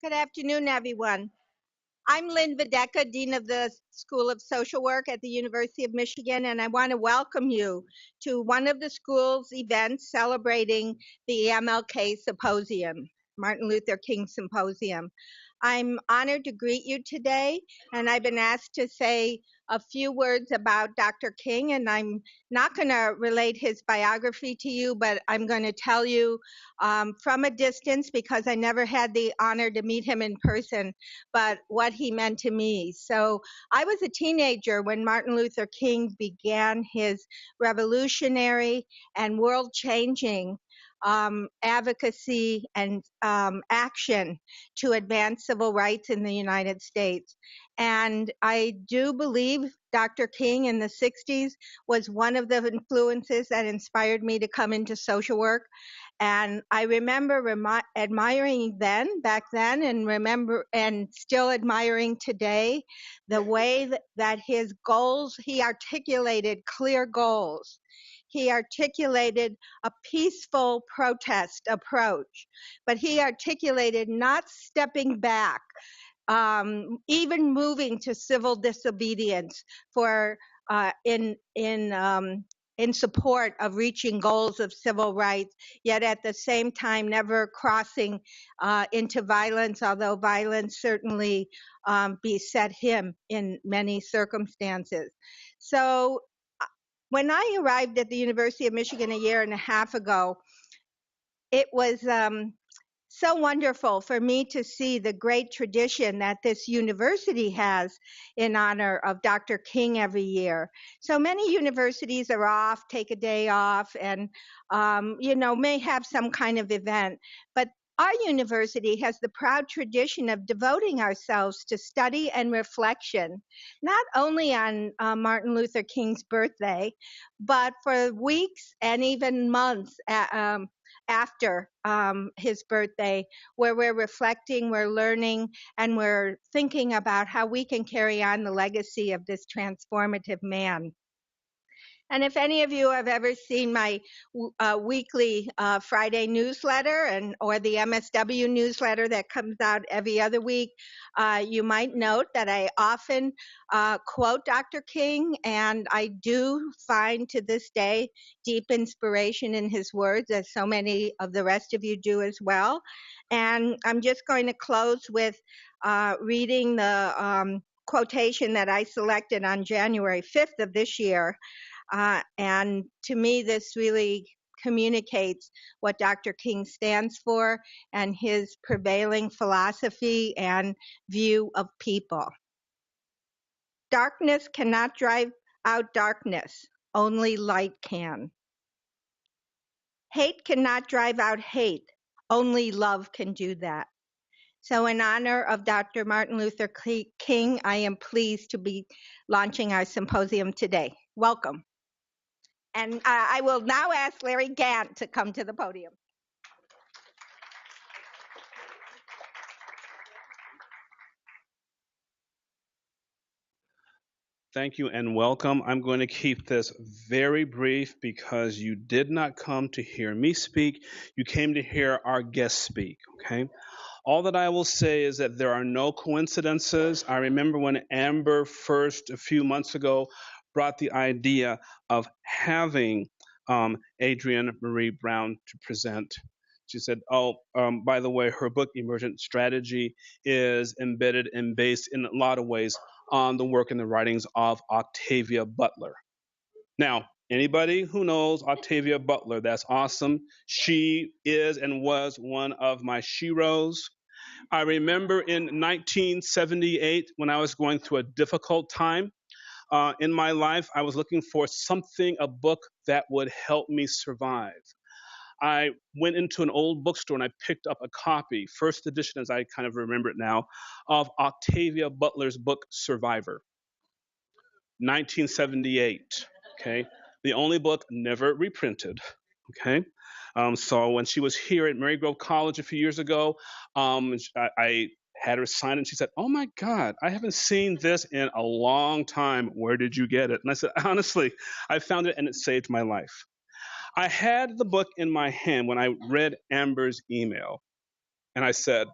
Good afternoon, everyone. I'm Lynn Videcka, Dean of the School of Social Work at the University of Michigan, and I want to welcome you to one of the school's events celebrating the MLK Symposium, Martin Luther King Symposium. I'm honored to greet you today, and I've been asked to say a few words about Dr. King, and I'm not going to relate his biography to you, but I'm going to tell you from a distance because I never had the honor to meet him in person, but what he meant to me. So I was a teenager when Martin Luther King began his revolutionary and world changing advocacy and action to advance civil rights in the United States. And I do believe Dr. King in the 60s was one of the influences that inspired me to come into social work. And I remember admiring back then, and still admiring today, the way that his goals, he articulated clear goals. He articulated a peaceful protest approach, but he articulated not stepping back, even moving to civil disobedience for in support of reaching goals of civil rights, yet at the same time never crossing into violence, although violence certainly beset him in many circumstances. So when I arrived at the University of Michigan a year and a half ago, it was so wonderful for me to see the great tradition that this university has in honor of Dr. King every year. So many universities are off, take a day off, and may have some kind of event. But our university has the proud tradition of devoting ourselves to study and reflection, not only on Martin Luther King's birthday, but for weeks and even months after his birthday, where we're reflecting, we're learning, and we're thinking about how we can carry on the legacy of this transformative man. And if any of you have ever seen my weekly Friday newsletter or the MSW newsletter that comes out every other week, you might note that I often quote Dr. King, and I do find to this day deep inspiration in his words, as so many of the rest of you do as well. And I'm just going to close with reading the quotation that I selected on January 5th of this year. And to me, this really communicates what Dr. King stands for and his prevailing philosophy and view of people. Darkness cannot drive out darkness, only light can. Hate cannot drive out hate, only love can do that. So in honor of Dr. Martin Luther King, I am pleased to be launching our symposium today. Welcome. And I will now ask Larry Gant to come to the podium. Thank you and welcome. I'm going to keep this very brief because you did not come to hear me speak. You came to hear our guest speak, okay? All that I will say is that there are no coincidences. I remember when Amber first, a few months ago, brought the idea of having Adrienne Maree Brown to present. She said, by the way, her book, Emergent Strategy, is embedded and based in a lot of ways on the work and the writings of Octavia Butler. Now, anybody who knows Octavia Butler, that's awesome. She is and was one of my sheroes. I remember in 1978 when I was going through a difficult time in my life, I was looking for something, a book that would help me survive. I went into an old bookstore and I picked up a copy, first edition as I kind of remember it now, of Octavia Butler's book Survivor, 1978. Okay, the only book never reprinted. Okay, so when she was here at Marygrove College a few years ago, I had her sign and she said, "Oh my God, I haven't seen this in a long time. Where did you get it?" And I said, "Honestly, I found it and it saved my life." I had the book in my hand when I read Amber's email, and I said,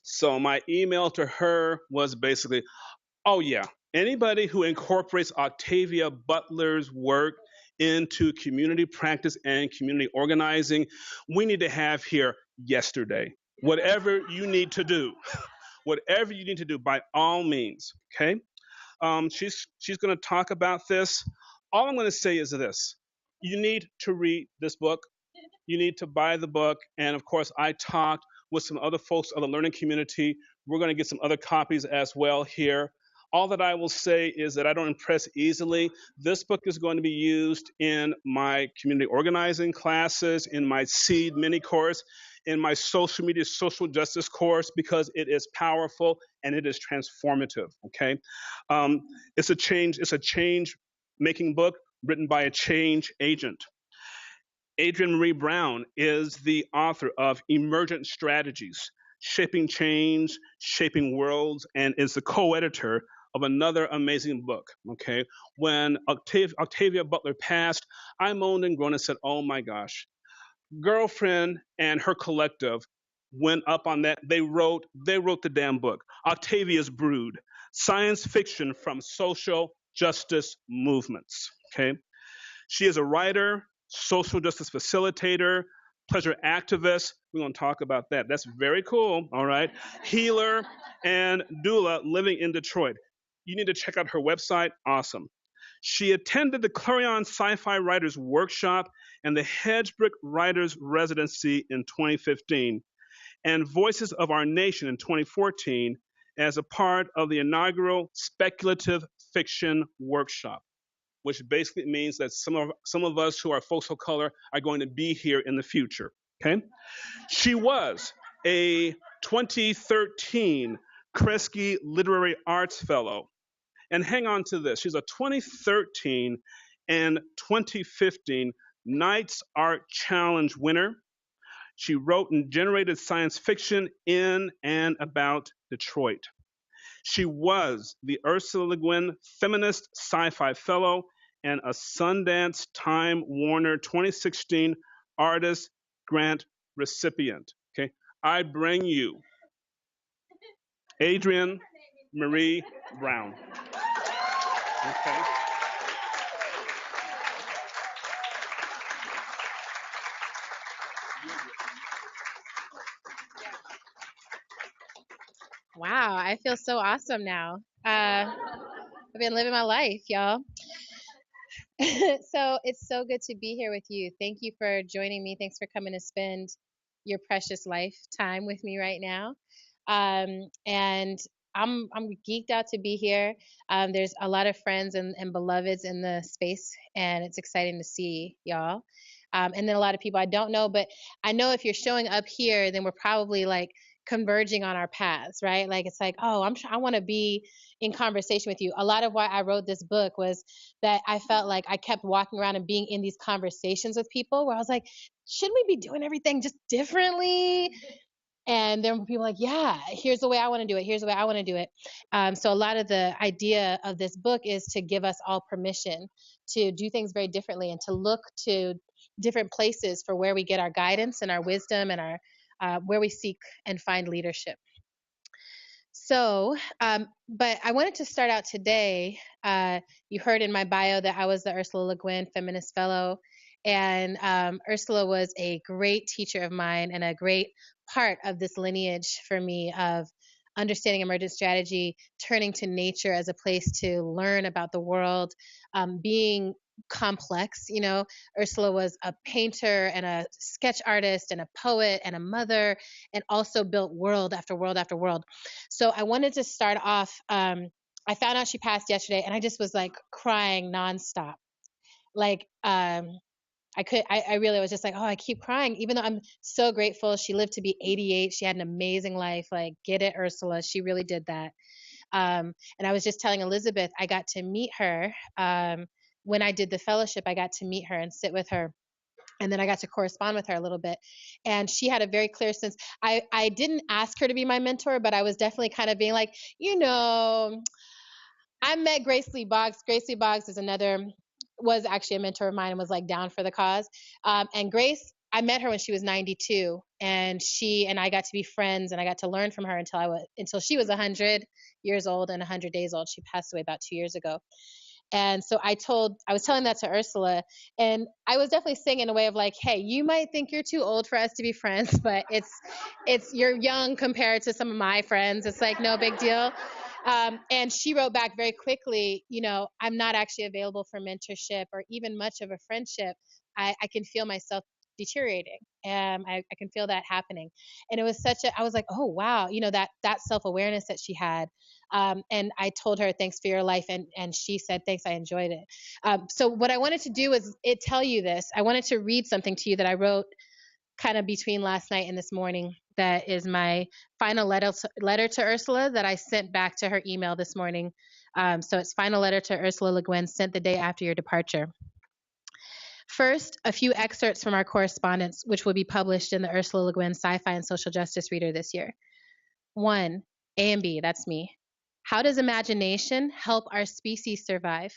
So my email to her was basically, oh yeah, anybody who incorporates Octavia Butler's work into community practice and community organizing, we need to have here yesterday. Whatever you need to do, whatever you need to do, by all means. Okay. She's going to talk about this. All I'm going to say is this: you need to read this book. You need to buy the book. And of course, I talked with some other folks of the learning community. We're going to get some other copies as well here. All that I will say is that I don't impress easily. This book is going to be used in my community organizing classes, in my SEED mini course, in my social media social justice course, because it is powerful and it is transformative. Okay, um, it's a change making book written by a change agent. Adrienne Maree Brown is the author of Emergent Strategies, Shaping Change, Shaping Worlds, and is the co-editor of another amazing book. Okay, when Octavia Butler passed, I moaned and groaned and said, "Oh my gosh!" Girlfriend and her collective went up on that. They wrote the damn book, Octavia's Brood: Science Fiction from Social Justice Movements. Okay, she is a writer, social justice facilitator, pleasure activist. We're going to talk about that. That's very cool. All right. Healer and doula living in Detroit. You need to check out her website. Awesome. She attended the Clarion Sci-Fi Writers Workshop and the Hedgebrick Writers Residency in 2015, and Voices of Our Nation in 2014 as a part of the inaugural Speculative Fiction Workshop, which basically means that some of us who are folks of color are going to be here in the future. Okay, she was a 2013 Kresge Literary Arts Fellow, and hang on to this: she's a 2013 and 2015 Knights Art Challenge winner. She wrote and generated science fiction in and about Detroit. She was the Ursula Le Guin Feminist Sci-Fi Fellow and a Sundance Time Warner 2016 Artist Grant recipient. Okay, I bring you Adrienne Maree Brown. Okay. Wow, I feel so awesome now. I've been living my life, y'all. So it's so good to be here with you. Thank you for joining me. Thanks for coming to spend your precious life time with me right now. And I'm geeked out to be here. There's a lot of friends and beloveds in the space, and it's exciting to see y'all. And then a lot of people I don't know, but I know if you're showing up here, then we're probably like converging on our paths, right? Like it's like, oh, I want to be in conversation with you. A lot of why I wrote this book was that I felt like I kept walking around and being in these conversations with people where I was like, should we be doing everything just differently? And then people like, yeah, here's the way I want to do it. Here's the way I want to do it. So a lot of the idea of this book is to give us all permission to do things very differently and to look to different places for where we get our guidance and our wisdom and our where we seek and find leadership. So, but I wanted to start out today. You heard in my bio that I was the Ursula Le Guin Feminist Fellow, and Ursula was a great teacher of mine and a great part of this lineage for me of understanding emergent strategy, turning to nature as a place to learn about the world, being complex. You know, Ursula was a painter and a sketch artist and a poet and a mother, and also built world after world after world. So I wanted to start off. I found out she passed yesterday, and I just was like crying nonstop. Like I really was just like, oh, I keep crying, even though I'm so grateful. She lived to be 88. She had an amazing life. Like, get it, Ursula. She really did that. And I was just telling Elizabeth, I got to meet her when I did the fellowship. I got to meet her and sit with her. And then I got to correspond with her a little bit. And she had a very clear sense. I didn't ask her to be my mentor, but I was definitely kind of being like, you know, I met Grace Lee Boggs. Grace Lee Boggs was actually a mentor of mine and was like down for the cause. And Grace I met her when she was 92, and she and I got to be friends, and I got to learn from her until she was 100 years old and 100 days old. She passed away about 2 years ago. And so I was telling that to Ursula, and I was definitely saying in a way of like, hey, you might think you're too old for us to be friends, but you're young compared to some of my friends. It's like no big deal. And she wrote back very quickly, I'm not actually available for mentorship or even much of a friendship. I can feel myself deteriorating. I can feel that happening. And it was I was like, oh, wow, that self-awareness that she had. And I told her, thanks for your life. And she said, thanks, I enjoyed it. So what I wanted to do was tell you this. I wanted to read something to you that I wrote kind of between last night and this morning. That is my final letter to Ursula that I sent back to her email this morning. So it's final letter to Ursula Le Guin, sent the day after your departure. First, a few excerpts from our correspondence, which will be published in the Ursula Le Guin Sci-Fi and Social Justice Reader this year. 1, A and B, that's me. How does imagination help our species survive?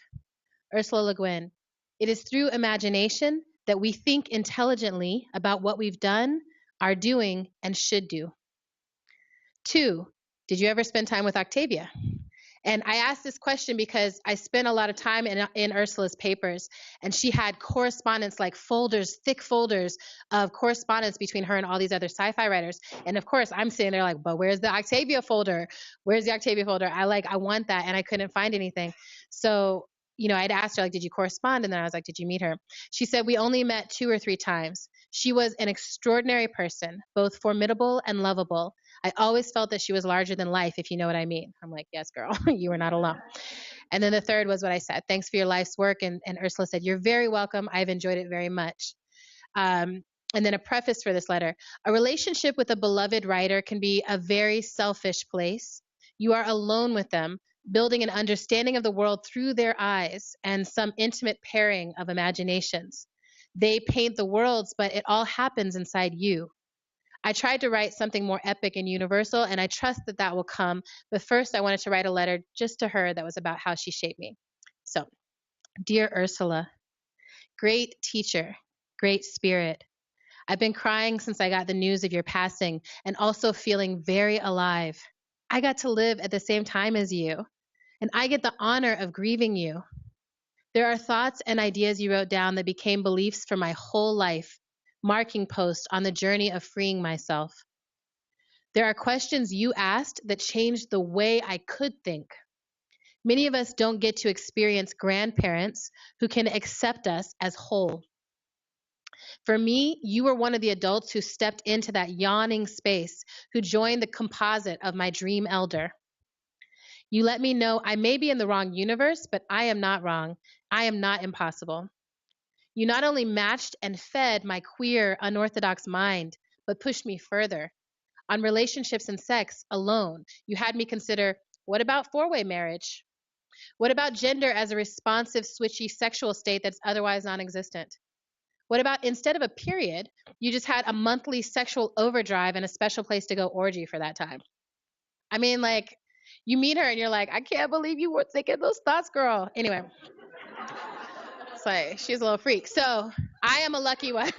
Ursula Le Guin. It is through imagination that we think intelligently about what we've done, are doing, and should do. 2, did you ever spend time with Octavia? And I asked this question because I spent a lot of time in Ursula's papers, and she had correspondence, like folders, thick folders of correspondence between her and all these other sci-fi writers. And of course, I'm sitting there like, but where's the Octavia folder? Where's the Octavia folder? I want that, and I couldn't find anything. So, I'd asked her, like, did you correspond? And then I was like, did you meet her? She said, we only met 2 or 3 times. She was an extraordinary person, both formidable and lovable. I always felt that she was larger than life, if you know what I mean. I'm like, yes, girl, you are not alone. And then the third was what I said. Thanks for your life's work. And Ursula said, you're very welcome. I've enjoyed it very much. And then a preface for this letter. A relationship with a beloved writer can be a very selfish place. You are alone with them, building an understanding of the world through their eyes and some intimate pairing of imaginations. They paint the worlds, but it all happens inside you. I tried to write something more epic and universal, and I trust that that will come. But first, I wanted to write a letter just to her that was about how she shaped me. So, dear Ursula, great teacher, great spirit. I've been crying since I got the news of your passing and also feeling very alive. I got to live at the same time as you, and I get the honor of grieving you. There are thoughts and ideas you wrote down that became beliefs for my whole life, marking posts on the journey of freeing myself. There are questions you asked that changed the way I could think. Many of us don't get to experience grandparents who can accept us as whole. For me, you were one of the adults who stepped into that yawning space, who joined the composite of my dream elder. You let me know I may be in the wrong universe, but I am not wrong. I am not impossible. You not only matched and fed my queer, unorthodox mind, but pushed me further. On relationships and sex alone, you had me consider, what about 4-way marriage? What about gender as a responsive, switchy sexual state that's otherwise non-existent? What about instead of a period, you just had a monthly sexual overdrive and a special place to go orgy for that time? I mean, like, you meet her and you're like, I can't believe you were thinking those thoughts, girl. Anyway, it's like, she's a little freak. So I am a lucky one.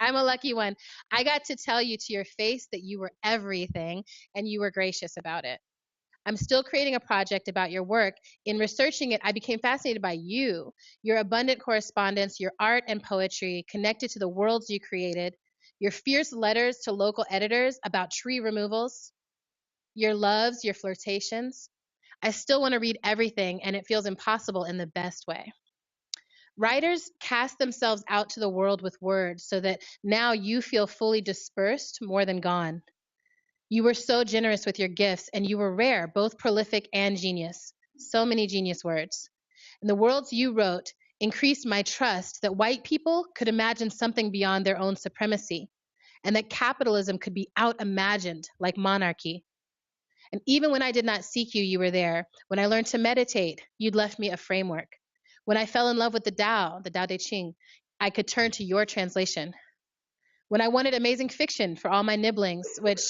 I'm a lucky one. I got to tell you to your face that you were everything, and you were gracious about it. I'm still creating a project about your work. In researching it, I became fascinated by you, your abundant correspondence, your art and poetry connected to the worlds you created, your fierce letters to local editors about tree removals, your loves, your flirtations. I still want to read everything, and it feels impossible in the best way. Writers cast themselves out to the world with words so that now you feel fully dispersed more than gone. You were so generous with your gifts, and you were rare, both prolific and genius. So many genius words. And the worlds you wrote increased my trust that white people could imagine something beyond their own supremacy, and that capitalism could be out-imagined like monarchy. And even when I did not seek you, you were there. When I learned to meditate, you'd left me a framework. When I fell in love with the Tao Te Ching, I could turn to your translation. When I wanted amazing fiction for all my nibblings, which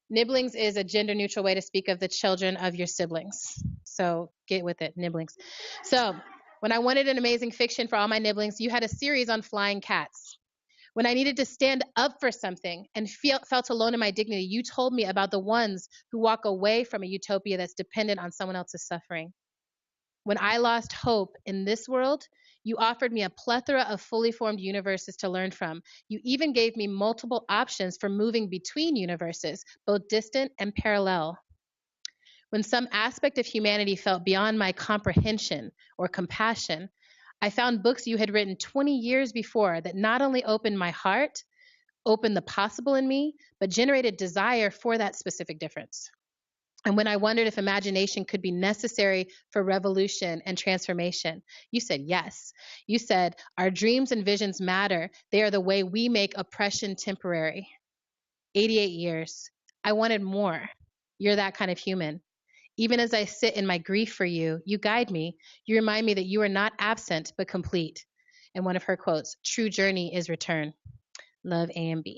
nibblings is a gender neutral way to speak of the children of your siblings. So get with it, nibblings. So when I wanted an amazing fiction for all my nibblings, you had a series on flying cats. When I needed to stand up for something and felt alone in my dignity, you told me about the ones who walk away from a utopia that's dependent on someone else's suffering. When I lost hope in this world, you offered me a plethora of fully formed universes to learn from. You even gave me multiple options for moving between universes, both distant and parallel. When some aspect of humanity felt beyond my comprehension or compassion, I found books you had written 20 years before that not only opened my heart, opened the possible in me, but generated desire for that specific difference. And when I wondered if imagination could be necessary for revolution and transformation, you said yes. You said, our dreams and visions matter. They are the way we make oppression temporary. 88 years. I wanted more. You're that kind of human. Even as I sit in my grief for you, you guide me. You remind me that you are not absent, but complete. And one of her quotes, true journey is return. Love, AMB.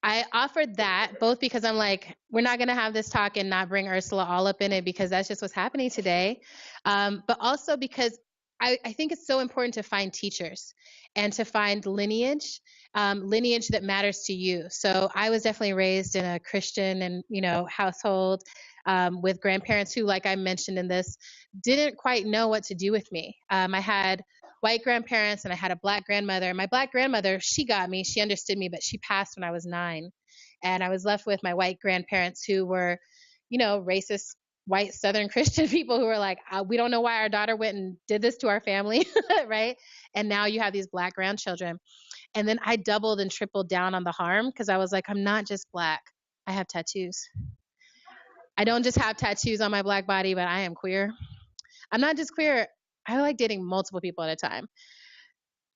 I offered that both because I'm like, we're not going to have this talk and not bring Ursula all up in it because that's just what's happening today. But also because I think it's so important to find teachers and to find lineage, lineage that matters to you. So I was definitely raised in a Christian and, household with grandparents who, like I mentioned in this, didn't quite know what to do with me. I had white grandparents and I had a black grandmother. My black grandmother, she got me, she understood me, but she passed when I was 9. And I was left with my white grandparents who were, racist white Southern Christian people who were like, we don't know why our daughter went and did this to our family, right? And now you have these black grandchildren. And then I doubled and tripled down on the harm because I was like, I'm not just black. I have tattoos. I don't just have tattoos on my black body, but I am queer. I'm not just queer. I like dating multiple people at a time.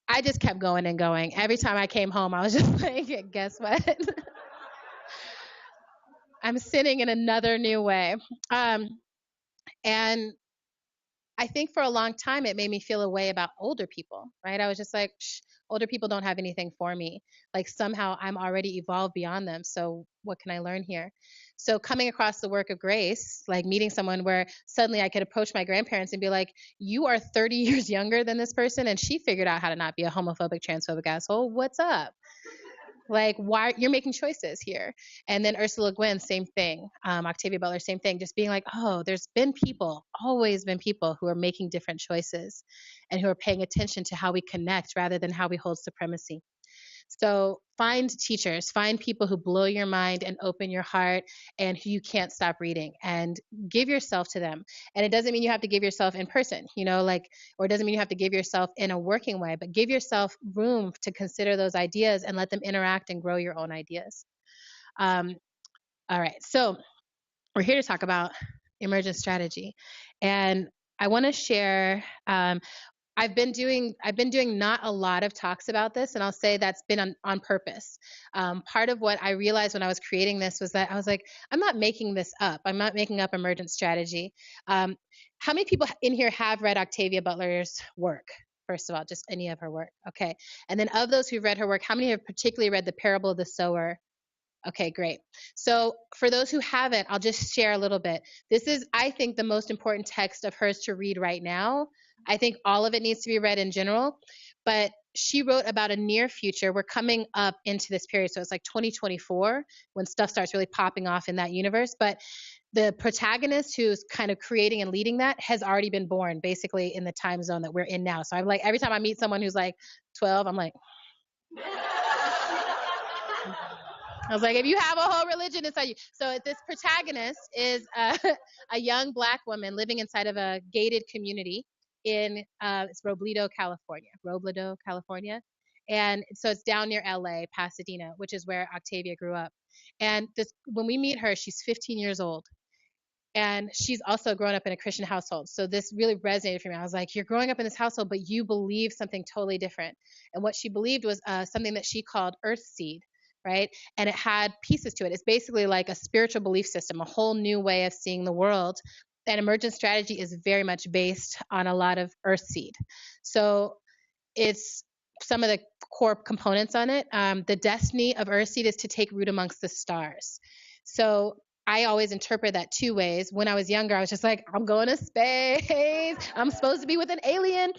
I just kept going and going. Every time I came home, I was just like, guess what? I'm sinning in another new way. And I think for a long time, it made me feel a way about older people, right? I was just like, older people don't have anything for me. Like somehow I'm already evolved beyond them. So what can I learn here? So coming across the work of grace, like meeting someone where suddenly I could approach my grandparents and be like, you are 30 years younger than this person. And she figured out how to not be a homophobic, transphobic asshole. What's up? Like, why you're making choices here? And then Ursula Gwynn, same thing. Octavia Butler, same thing. Just being like, oh, there's been people, always been people who are making different choices and who are paying attention to how we connect rather than how we hold supremacy. So find teachers, find people who blow your mind and open your heart and who you can't stop reading, and give yourself to them. And it doesn't mean you have to give yourself in person, or it doesn't mean you have to give yourself in a working way, but give yourself room to consider those ideas and let them interact and grow your own ideas. All right. So we're here to talk about emergent strategy. And I want to share, I've been doing not a lot of talks about this, and I'll say that's been on purpose. Part of what I realized when I was creating this was that I was like, I'm not making this up. I'm not making up emergent strategy. How many people in here have read Octavia Butler's work? First of all, just any of her work. Okay. And then of those who've read her work, how many have particularly read The Parable of the Sower? Okay, great. So for those who haven't, I'll just share a little bit. This is, I think, the most important text of hers to read right now. I think all of it needs to be read in general, but she wrote about a near future. We're coming up into this period, so it's like 2024 when stuff starts really popping off in that universe. But the protagonist who's kind of creating and leading that has already been born basically in the time zone that we're in now. So I'm like, every time I meet someone who's like 12, I'm like, I was like, if you have a whole religion inside you. So this protagonist is a young Black woman living inside of a gated community in it's Robledo, California. And so it's down near LA, Pasadena, which is where Octavia grew up. And when we meet her, she's 15 years old. And she's also grown up in a Christian household. So this really resonated for me. I was like, you're growing up in this household, but you believe something totally different. And what she believed was something that she called earth seed, right? And it had pieces to it. It's basically like a spiritual belief system, a whole new way of seeing the world. And emergent strategy is very much based on a lot of earth seed. So it's some of the core components on it. The destiny of earthseed is to take root amongst the stars. So I always interpret that two ways. When I was younger, I was just like, I'm going to space. I'm supposed to be with an alien.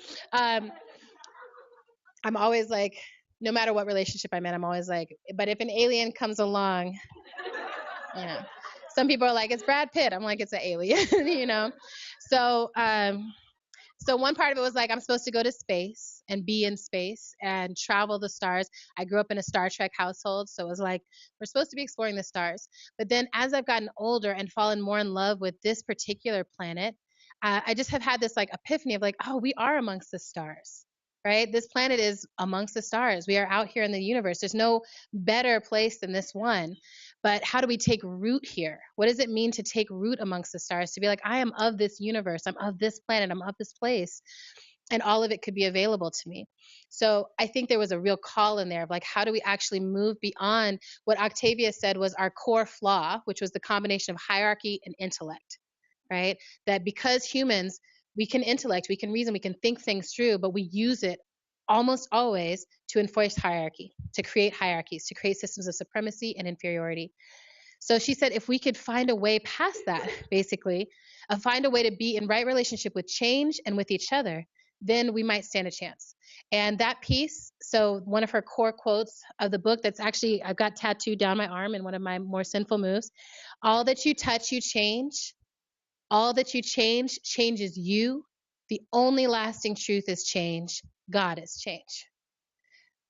I'm always like, no matter what relationship I'm in, I'm always like, but if an alien comes along, you know, some people are like, it's Brad Pitt. I'm like, it's an alien, you know? So, so one part of it was like, I'm supposed to go to space and be in space and travel the stars. I grew up in a Star Trek household, so it was like, we're supposed to be exploring the stars. But then as I've gotten older and fallen more in love with this particular planet, I just have had this like epiphany of like, oh, we are amongst the stars, right? This planet is amongst the stars. We are out here in the universe. There's no better place than this one. But how do we take root here? What does it mean to take root amongst the stars? To be like, I am of this universe, I'm of this planet, I'm of this place, and all of it could be available to me. So I think there was a real call in there of like, how do we actually move beyond what Octavia said was our core flaw, which was the combination of hierarchy and intellect, right? That because humans, we can intellect, we can reason, we can think things through, but we use it almost always to enforce hierarchy, to create hierarchies, to create systems of supremacy and inferiority. So she said, if we could find a way past that, basically, find a way to be in right relationship with change and with each other, then we might stand a chance. And that piece, so one of her core quotes of the book that's actually, I've got tattooed down my arm in one of my more sinful moves, all that you touch, you change. All that you change changes you. The only lasting truth is change. God is change.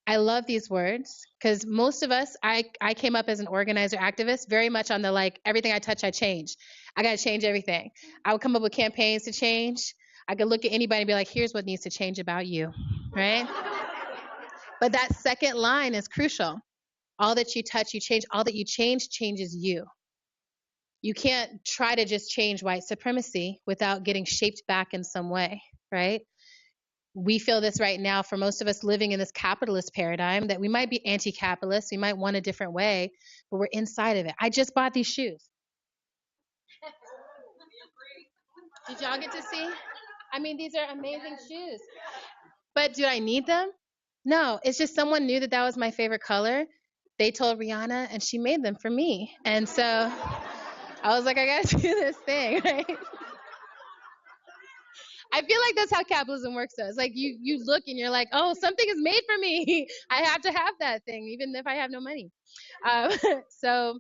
I love these words because most of us, I came up as an organizer activist, very much on the like, everything I touch, I change. I got to change everything. I would come up with campaigns to change. I could look at anybody and be like, here's what needs to change about you, right? But that second line is crucial. All that you touch, you change. All that you change changes you. You can't try to just change white supremacy without getting shaped back in some way, right? We feel this right now for most of us living in this capitalist paradigm that we might be anti-capitalist, we might want a different way, but we're inside of it. I just bought these shoes. Did y'all get to see? I mean, these are amazing shoes. But do I need them? No, it's just someone knew that that was my favorite color. They told Rihanna and she made them for me. And so I was like, I gotta do this thing, right? I feel like that's how capitalism works though. It's like you look and you're like, oh, something is made for me. I have to have that thing, even if I have no money. Um, so,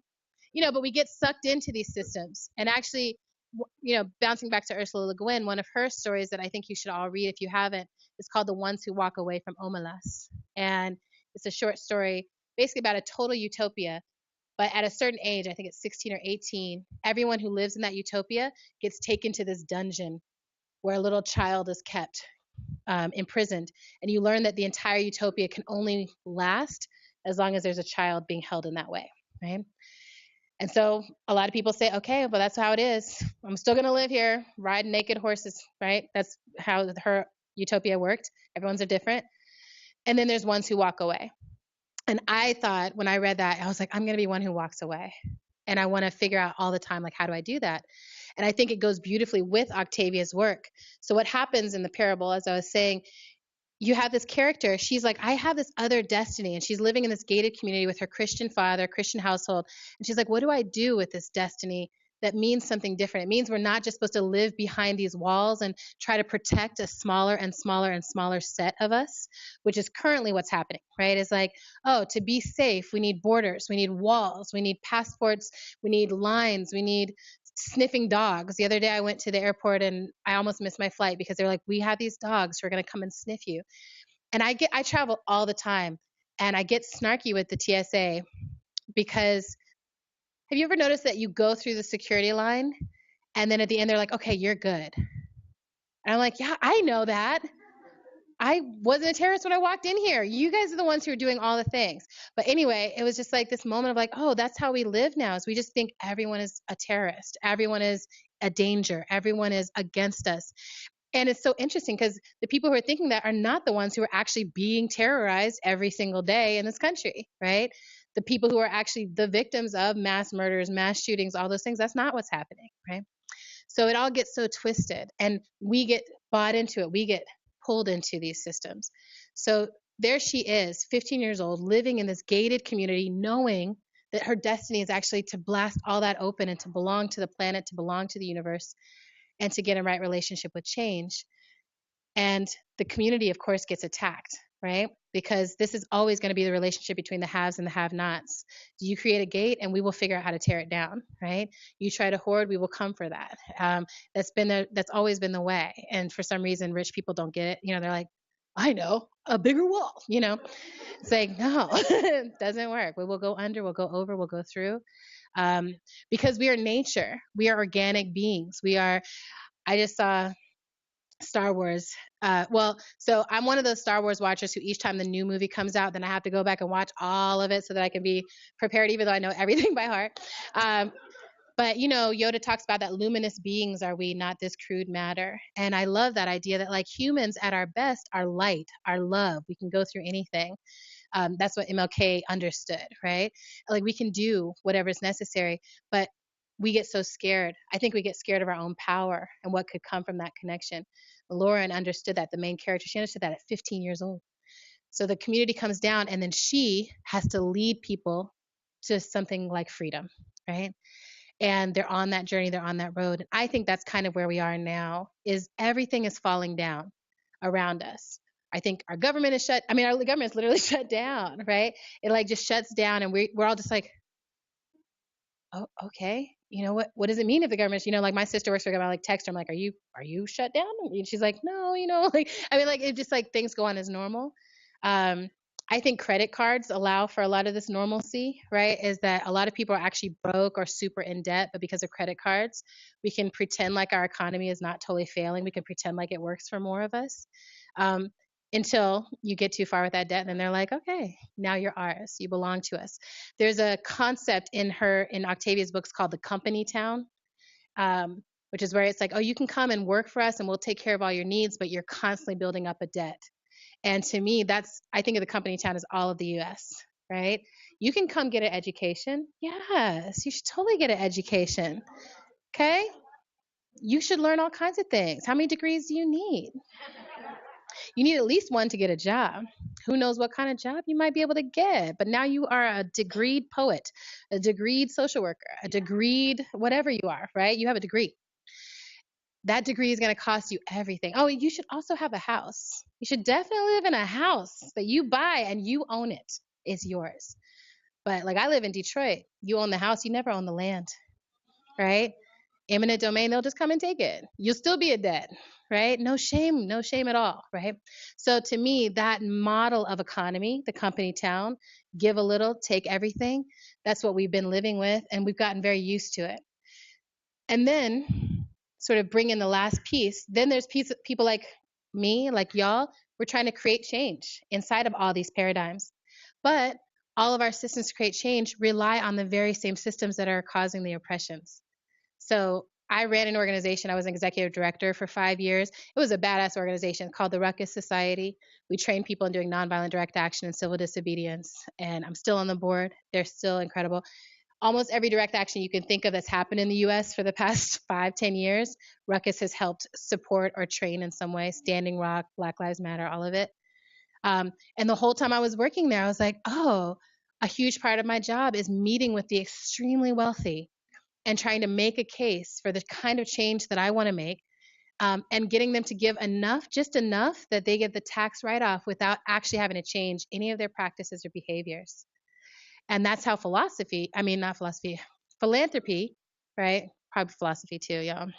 but we get sucked into these systems. And actually, bouncing back to Ursula Le Guin, one of her stories that I think you should all read if you haven't is called The Ones Who Walk Away from Omelas. And it's a short story basically about a total utopia. But at a certain age, I think it's 16 or 18, everyone who lives in that utopia gets taken to this dungeon where a little child is kept imprisoned. And you learn that the entire utopia can only last as long as there's a child being held in that way, right? And so a lot of people say, okay, well, that's how it is. I'm still going to live here, ride naked horses, right? That's how her utopia worked. Everyone's are different. And then there's ones who walk away. And I thought when I read that, I was like, I'm going to be one who walks away. And I want to figure out all the time, like, how do I do that? And I think it goes beautifully with Octavia's work. So what happens in the parable, as I was saying, you have this character. She's like, I have this other destiny. And she's living in this gated community with her Christian father, Christian household. And she's like, what do I do with this destiny that means something different? It means we're not just supposed to live behind these walls and try to protect a smaller and smaller and smaller set of us, which is currently what's happening, right? It's like, oh, to be safe, we need borders, we need walls, we need passports, we need lines, we need sniffing dogs. The other day I went to the airport and I almost missed my flight because they're like, we have these dogs who are going to come and sniff you. And I travel all the time and I get snarky with the TSA because have you ever noticed that you go through the security line and then at the end they're like, okay, you're good. And I'm like, yeah, I know that. I wasn't a terrorist when I walked in here. You guys are the ones who are doing all the things. But anyway, it was just like this moment of like, oh, that's how we live now, is we just think everyone is a terrorist. Everyone is a danger. Everyone is against us. And it's so interesting because the people who are thinking that are not the ones who are actually being terrorized every single day in this country, right? The people who are actually the victims of mass murders, mass shootings, all those things, that's not what's happening, right? So it all gets so twisted and we get bought into it. We get pulled into these systems. So there she is, 15 years old, living in this gated community, knowing that her destiny is actually to blast all that open and to belong to the planet, to belong to the universe, and to get in right relationship with change. And the community, of course, gets attacked. right? Because this is always going to be the relationship between the haves and the have-nots. Do you create a gate, and we will figure out how to tear it down, right? You try to hoard, we will come for that. That's always been the way. And for some reason, rich people don't get it. They're like, I know, a bigger wall. It's like, no, it doesn't work. We will go under, we'll go over, we'll go through. Because we are nature, we are organic beings. I just saw Star Wars. So I'm one of those Star Wars watchers who each time the new movie comes out, then I have to go back and watch all of it so that I can be prepared, even though I know everything by heart. But Yoda talks about that luminous beings are we, not this crude matter. And I love that idea that like humans at our best are light, are love. We can go through anything. That's what MLK understood, right? Like we can do whatever's necessary, but we get so scared. I think we get scared of our own power and what could come from that connection. Lauren understood that, the main character, she understood that at 15 years old. So the community comes down, and then she has to lead people to something like freedom, right? And they're on that journey, they're on that road. And I think that's kind of where we are now, is everything is falling down around us. I think our government is our government is literally shut down, right? It like just shuts down, and we're all just like, oh, okay. What does it mean if the government's, like my sister works for government, I like text her, I'm like, are you shut down? And she's like, no, like it just like things go on as normal. I think credit cards allow for a lot of this normalcy, right? Is that a lot of people are actually broke or super in debt, but because of credit cards, we can pretend like our economy is not totally failing. We can pretend like it works for more of us. Until you get too far with that debt, and then they're like, okay, now you're ours, you belong to us. There's a concept in Octavia's books called the company town, which is where it's like, oh, you can come and work for us and we'll take care of all your needs, but you're constantly building up a debt. And to me, I think of the company town as all of the US, right? You can come get an education. Yes, you should totally get an education. Okay? You should learn all kinds of things. How many degrees do you need? You need at least one to get a job. Who knows what kind of job you might be able to get? But now you are a degreed poet, a degreed social worker, a degreed whatever you are, right? You have a degree. That degree is going to cost you everything. Oh, you should also have a house. You should definitely live in a house that you buy and you own it. It's yours. But like I live in Detroit, you own the house, you never own the land, right? Eminent domain, they'll just come and take it. You'll still be a debt, right? No shame at all, right? So to me, that model of economy, the company town, give a little, take everything, that's what we've been living with, and we've gotten very used to it. And then sort of bring in the last piece, then there's people like me, like y'all, we're trying to create change inside of all these paradigms. But all of our systems to create change rely on the very same systems that are causing the oppressions. So I ran an organization. I was an executive director for 5 years. It was a badass organization called the Ruckus Society. We trained people in doing nonviolent direct action and civil disobedience. And I'm still on the board. They're still incredible. Almost every direct action you can think of that's happened in the US for the past 5-10 years, Ruckus has helped support or train in some way. Standing Rock, Black Lives Matter, all of it. And the whole time I was working there, I was like, oh, a huge part of my job is meeting with the extremely wealthy and trying to make a case for the kind of change that I want to make, and getting them to give enough, just enough, that they get the tax write-off without actually having to change any of their practices or behaviors. And that's how philanthropy, right? Probably philosophy too, y'all.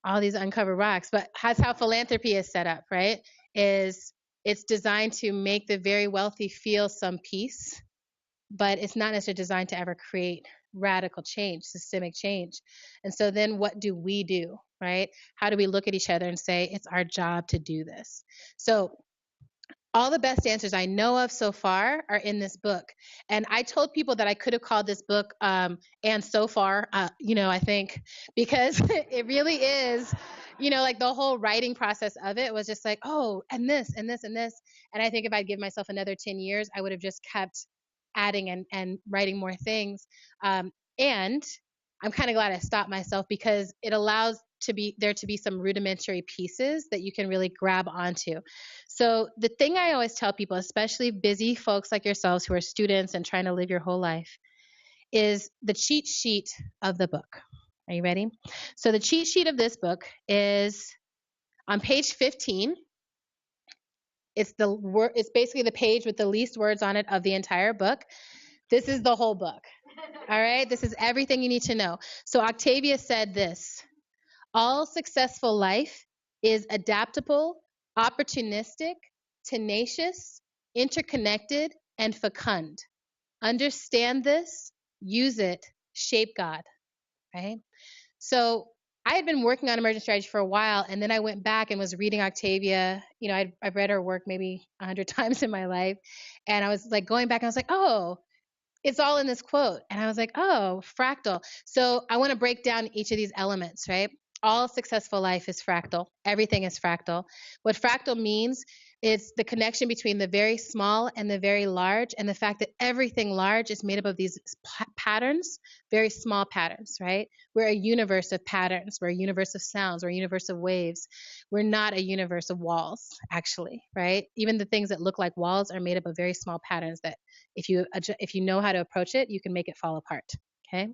All these uncovered rocks, but that's how philanthropy is set up, right? It's designed to make the very wealthy feel some peace, but it's not necessarily designed to ever create radical change, systemic change. And so then what do we do, right? How do we look at each other and say, it's our job to do this? So all the best answers I know of so far are in this book. And I told people that I could have called this book And So Far, I think, because it really is, like the whole writing process of it was just like, oh, and this, and this, and this. And I think if I'd give myself another 10 years, I would have just kept adding and writing more things. And I'm kind of glad I stopped myself, because it allows there to be some rudimentary pieces that you can really grab onto. So the thing I always tell people, especially busy folks like yourselves who are students and trying to live your whole life, is the cheat sheet of the book. Are you ready? So the cheat sheet of this book is on page 15. It's it's basically the page with the least words on it of the entire book. This is the whole book. All right? This is everything you need to know. So Octavia said this: all successful life is adaptable, opportunistic, tenacious, interconnected, and fecund. Understand this, use it, shape God, right? So I had been working on emergent strategy for a while, and then I went back and was reading Octavia. You know, I've read her work maybe 100 times in my life, and I was like going back, and I was like, oh, it's all in this quote. And I was like, oh, fractal. So I want to break down each of these elements, right? All successful life is fractal. Everything is fractal. What fractal means is the connection between the very small and the very large, and the fact that everything large is made up of these patterns, very small patterns, right? We're a universe of patterns. We're a universe of sounds. We're a universe of waves. We're not a universe of walls, actually, right? Even the things that look like walls are made up of very small patterns that if you know how to approach it, you can make it fall apart, okay?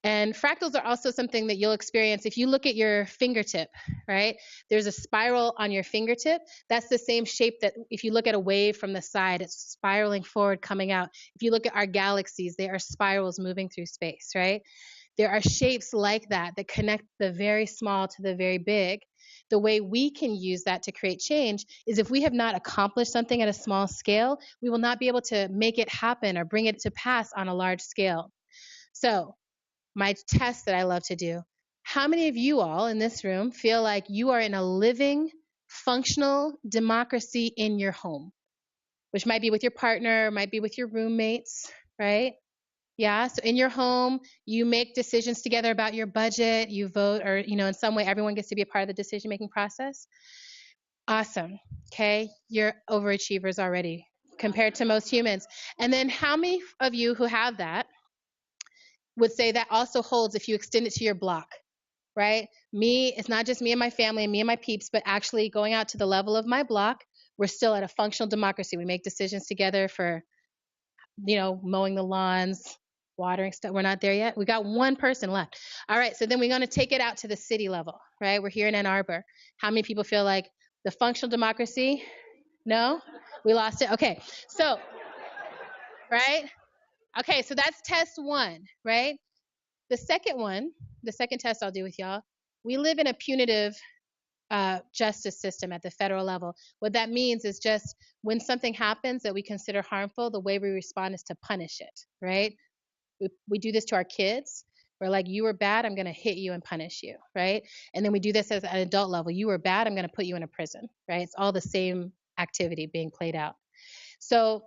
And fractals are also something that you'll experience if you look at your fingertip, right? There's a spiral on your fingertip. That's the same shape that if you look at a wave from the side, it's spiraling forward, coming out. If you look at our galaxies, they are spirals moving through space, right? There are shapes like that that connect the very small to the very big. The way we can use that to create change is if we have not accomplished something at a small scale, we will not be able to make it happen or bring it to pass on a large scale. So, my test that I love to do. How many of you all in this room feel like you are in a living, functional democracy in your home? Which might be with your partner, might be with your roommates, right? Yeah, so in your home, you make decisions together about your budget, you vote, or, you know, in some way, everyone gets to be a part of the decision-making process. Awesome. Okay, you're overachievers already compared to most humans. And then how many of you who have that would say that also holds if you extend it to your block, right? Me, it's not just me and my family and me and my peeps, but actually going out to the level of my block, we're still at a functional democracy. We make decisions together for, you know, mowing the lawns, watering stuff. We're not there yet. We got one person left. All right, so then we're going to take it out to the city level, right? We're here in Ann Arbor. How many people feel like the functional democracy? No? We lost it? Okay, so, right? Okay, so that's test one, right? The second one, the second test I'll do with y'all, we live in a punitive justice system at the federal level. What that means is just when something happens that we consider harmful, the way we respond is to punish it, right? We do this to our kids. We're like, you were bad, I'm going to hit you and punish you, right? And then we do this at an adult level. You were bad, I'm going to put you in a prison, right? It's all the same activity being played out. So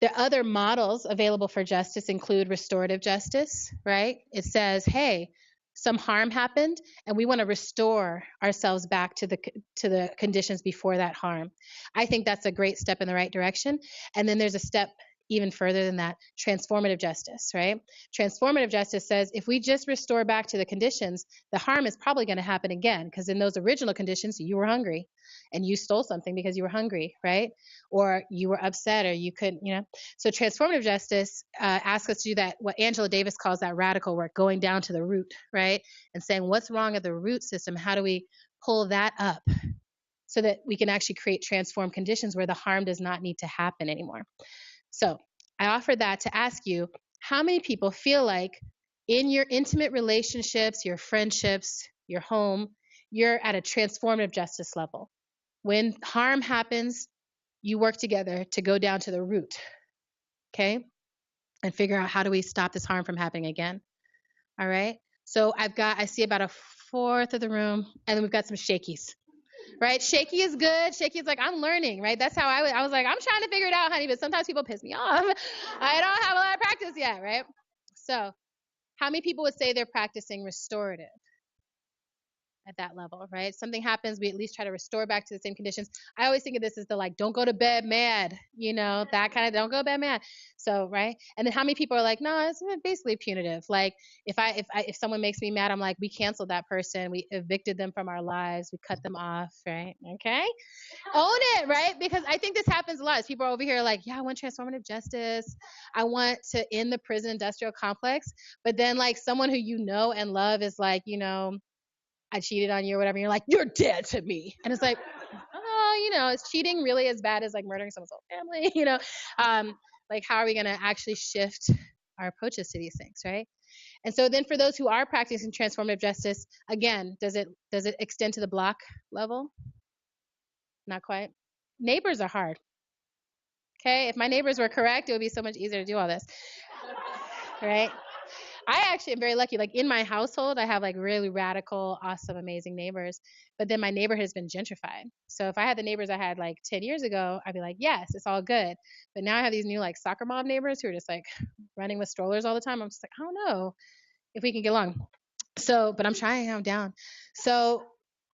the other models available for justice include restorative justice, right? It says, hey, some harm happened and we want to restore ourselves back to the conditions before that harm. I think that's a great step in the right direction. And then there's a step even further than that, transformative justice, right? Transformative justice says if we just restore back to the conditions, the harm is probably going to happen again because in those original conditions, you were hungry and you stole something because you were hungry, right? Or you were upset or you couldn't, you know. So transformative justice asks us to do that, what Angela Davis calls that radical work, going down to the root, right? And saying what's wrong at the root system? How do we pull that up so that we can actually create transformed conditions where the harm does not need to happen anymore? So I offer that to ask you, how many people feel like in your intimate relationships, your friendships, your home, you're at a transformative justice level? When harm happens, you work together to go down to the root, okay? And figure out how do we stop this harm from happening again, all right? So I see about a fourth of the room, and then we've got some shakies. Right? Shaky is good. Shaky is like, I'm learning, right? That's how I was like, I'm trying to figure it out, honey, but sometimes people piss me off. I don't have a lot of practice yet, right? So how many people would say they're practicing restorative at that level, right? Something happens, we at least try to restore back to the same conditions. I always think of this as the like, don't go to bed mad, you know, that kind of don't go to bed mad. So, right? And then how many people are like, no, it's basically punitive. Like if someone makes me mad, I'm like, we canceled that person, we evicted them from our lives, we cut them off, right? Okay? Own it, right? Because I think this happens a lot. As people are over here like, yeah, I want transformative justice. I want to end the prison industrial complex. But then like someone who you know and love is like, you know, I cheated on you or whatever. And you're like, you're dead to me. And it's like, is cheating really as bad as like murdering someone's whole family? Like how are we going to actually shift our approaches to these things, right? And so then for those who are practicing transformative justice, again, does it extend to the block level? Not quite. Neighbors are hard. Okay, if my neighbors were correct, it would be so much easier to do all this, right? I actually am very lucky. Like in my household, I have like really radical, awesome, amazing neighbors. But then my neighborhood has been gentrified. So if I had the neighbors I had like 10 years ago, I'd be like, yes, it's all good. But now I have these new like soccer mom neighbors who are just like running with strollers all the time. I'm just like, I don't know if we can get along. So, but I'm trying, I'm down. So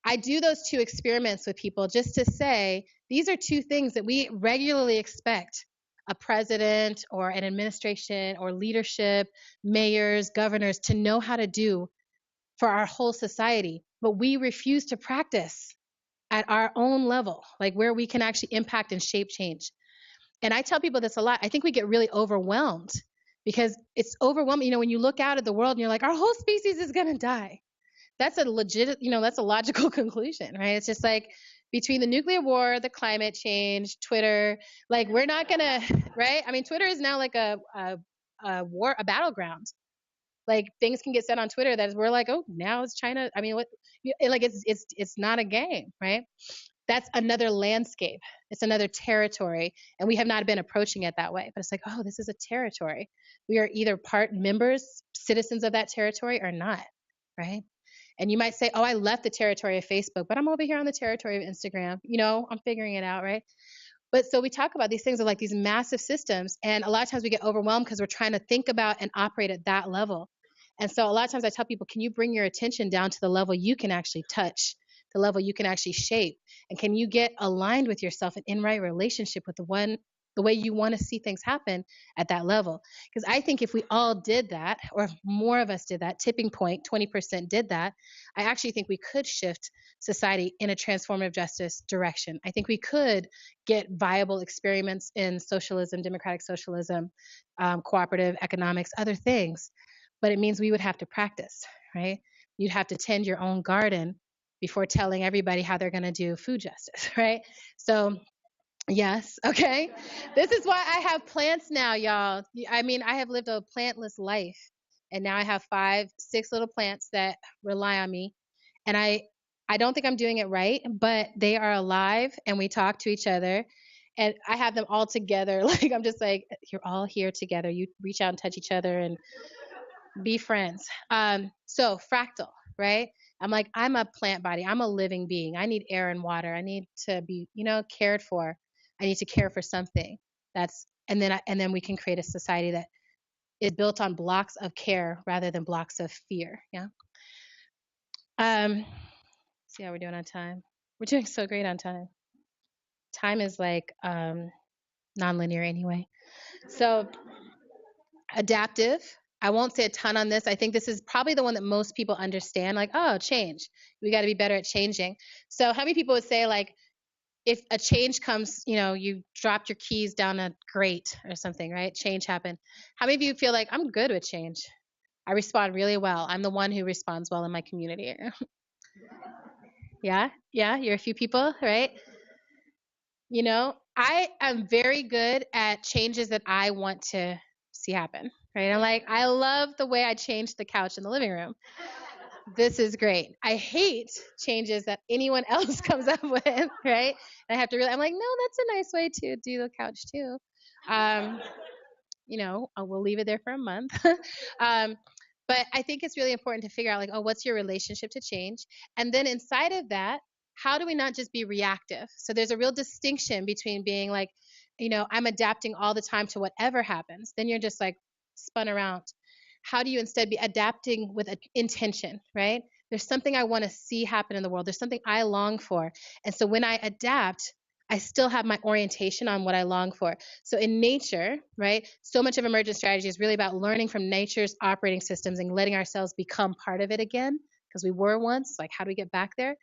I do those two experiments with people just to say these are two things that we regularly expect a president or an administration or leadership, mayors, governors to know how to do for our whole society. But we refuse to practice at our own level, like where we can actually impact and shape change. And I tell people this a lot. I think we get really overwhelmed because it's overwhelming. When you look out at the world and you're like, our whole species is going to die. That's a legit, that's a logical conclusion, right? It's just like between the nuclear war, the climate change, Twitter, like we're not going to, right? I mean, Twitter is now like a war, a battleground. Like things can get said on Twitter that we're like, oh, now it's China. I mean, what? Like it's not a game, right? That's another landscape. It's another territory. And we have not been approaching it that way. But it's like, oh, this is a territory. We are either part members, citizens of that territory or not, right? And you might say, oh, I left the territory of Facebook, but I'm over here on the territory of Instagram. I'm figuring it out, right? But so we talk about these things are like these massive systems. And a lot of times we get overwhelmed because we're trying to think about and operate at that level. And so a lot of times I tell people, can you bring your attention down to the level you can actually touch, the level you can actually shape? And can you get aligned with yourself and in right relationship with the way you want to see things happen at that level? Because I think if we all did that, or if more of us did that, tipping point, 20% did that, I actually think we could shift society in a transformative justice direction. I think we could get viable experiments in socialism, democratic socialism, cooperative economics, other things. But it means we would have to practice, right? You'd have to tend your own garden before telling everybody how they're going to do food justice, right? So, yes, okay. This is why I have plants now, y'all. I mean, I have lived a plantless life, and now I have 5, 6 little plants that rely on me. And I don't think I'm doing it right, but they are alive, and we talk to each other. And I have them all together. Like, I'm just like, you're all here together. You reach out and touch each other and be friends. So fractal, right? I'm like, I'm a plant body. I'm a living being. I need air and water. I need to be, cared for. I need to care for something. And then we can create a society that is built on blocks of care rather than blocks of fear. Yeah. See how we're doing on time. We're doing so great on time. Time is like nonlinear anyway. So adaptive. I won't say a ton on this. I think this is probably the one that most people understand. Like, oh, change. We got to be better at changing. So how many people would say like, if a change comes, you dropped your keys down a grate or something, right? Change happened. How many of you feel like I'm good with change? I respond really well. I'm the one who responds well in my community. Yeah, you're a few people, right? I am very good at changes that I want to see happen, right? I'm like, I love the way I changed the couch in the living room. This is great. I hate changes that anyone else comes up with, right? And I have to really, I'm like, no, that's a nice way to do the couch too. We'll leave it there for a month. But I think it's really important to figure out like, oh, what's your relationship to change? And then inside of that, how do we not just be reactive? So there's a real distinction between being like, I'm adapting all the time to whatever happens. Then you're just like spun around. How do you instead be adapting with intention, right? There's something I want to see happen in the world. There's something I long for. And so when I adapt, I still have my orientation on what I long for. So in nature, right, so much of emergent strategy is really about learning from nature's operating systems and letting ourselves become part of it again, because we were once. Like, how do we get back there?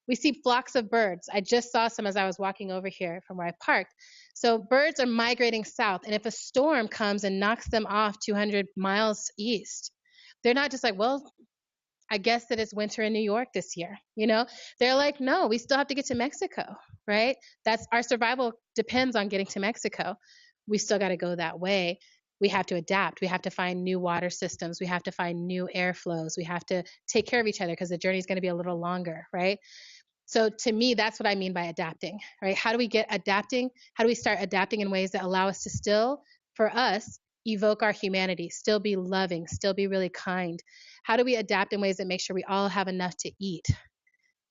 We see flocks of birds. I just saw some as I was walking over here from where I parked. So birds are migrating south. And if a storm comes and knocks them off 200 miles east, they're not just like, well, I guess that it's winter in New York this year. They're like, no, we still have to get to Mexico, right? That's our survival depends on getting to Mexico. We still got to go that way. We have to adapt. We have to find new water systems. We have to find new air flows. We have to take care of each other because the journey is going to be a little longer, right? So to me, that's what I mean by adapting, right? How do we get adapting? How do we start adapting in ways that allow us to still, for us, evoke our humanity, still be loving, still be really kind? How do we adapt in ways that make sure we all have enough to eat,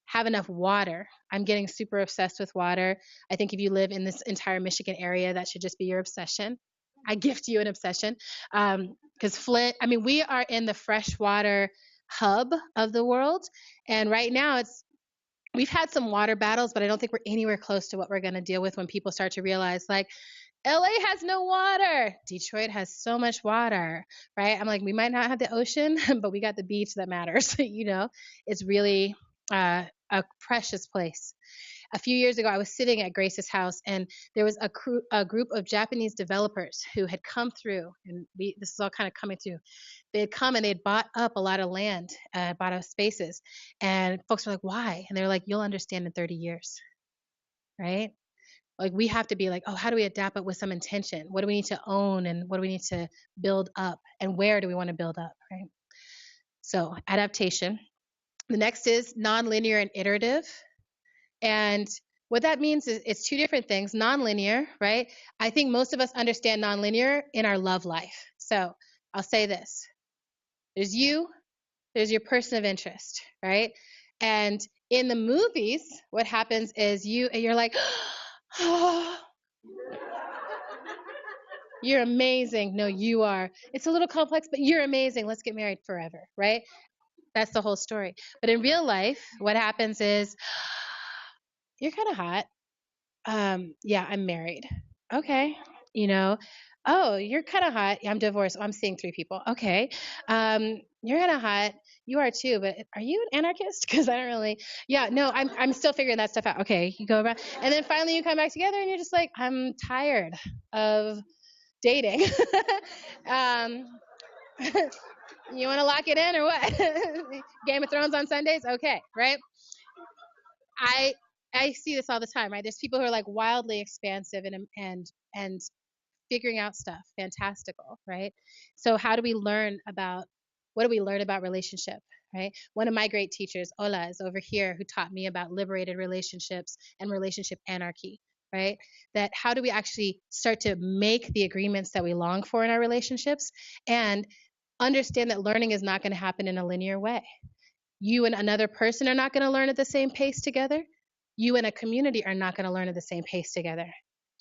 have enough water? I'm getting super obsessed with water. I think if you live in this entire Michigan area, that should just be your obsession. I gift you an obsession. Because Flint, I mean, we are in the freshwater hub of the world. And right now we've had some water battles, but I don't think we're anywhere close to what we're going to deal with when people start to realize, like, LA has no water. Detroit has so much water, right? I'm like, we might not have the ocean, but we got the beach that matters. It's really a precious place. A few years ago, I was sitting at Grace's house, and there was a group of Japanese developers who had come through, and this is all kind of coming through. They had come and they'd bought up a lot of land, bought up spaces, and folks were like, why? And they're like, you'll understand in 30 years, right? Like, we have to be like, oh, how do we adapt it with some intention? What do we need to own, and what do we need to build up, and where do we want to build up, right? So adaptation. The next is nonlinear and iterative. And what that means is it's two different things. Nonlinear, right? I think most of us understand nonlinear in our love life. So I'll say this. There's you, there's your person of interest, right? And in the movies, what happens is you're like, oh, you're amazing. No, you are. It's a little complex, but you're amazing. Let's get married forever, right? That's the whole story. But in real life, what happens is you're kind of hot. Yeah, I'm married. Okay. Oh, you're kind of hot. Yeah, I'm divorced. Oh, I'm seeing 3 people. Okay. You're kind of hot. You are too, but are you an anarchist? Because I don't really. Yeah, no, I'm still figuring that stuff out. Okay, you go around, and then finally you come back together, and you're just like, I'm tired of dating. um, you want to lock it in or what? Game of Thrones on Sundays? Okay, right? I see this all the time, right? There's people who are like wildly expansive and figuring out stuff, fantastical, right? So how do we learn about what do we learn about relationship, right? One of my great teachers, Ola, is over here, who taught me about liberated relationships and relationship anarchy, right? That how do we actually start to make the agreements that we long for in our relationships and understand that learning is not going to happen in a linear way. You and another person are not going to learn at the same pace together. You and a community are not going to learn at the same pace together.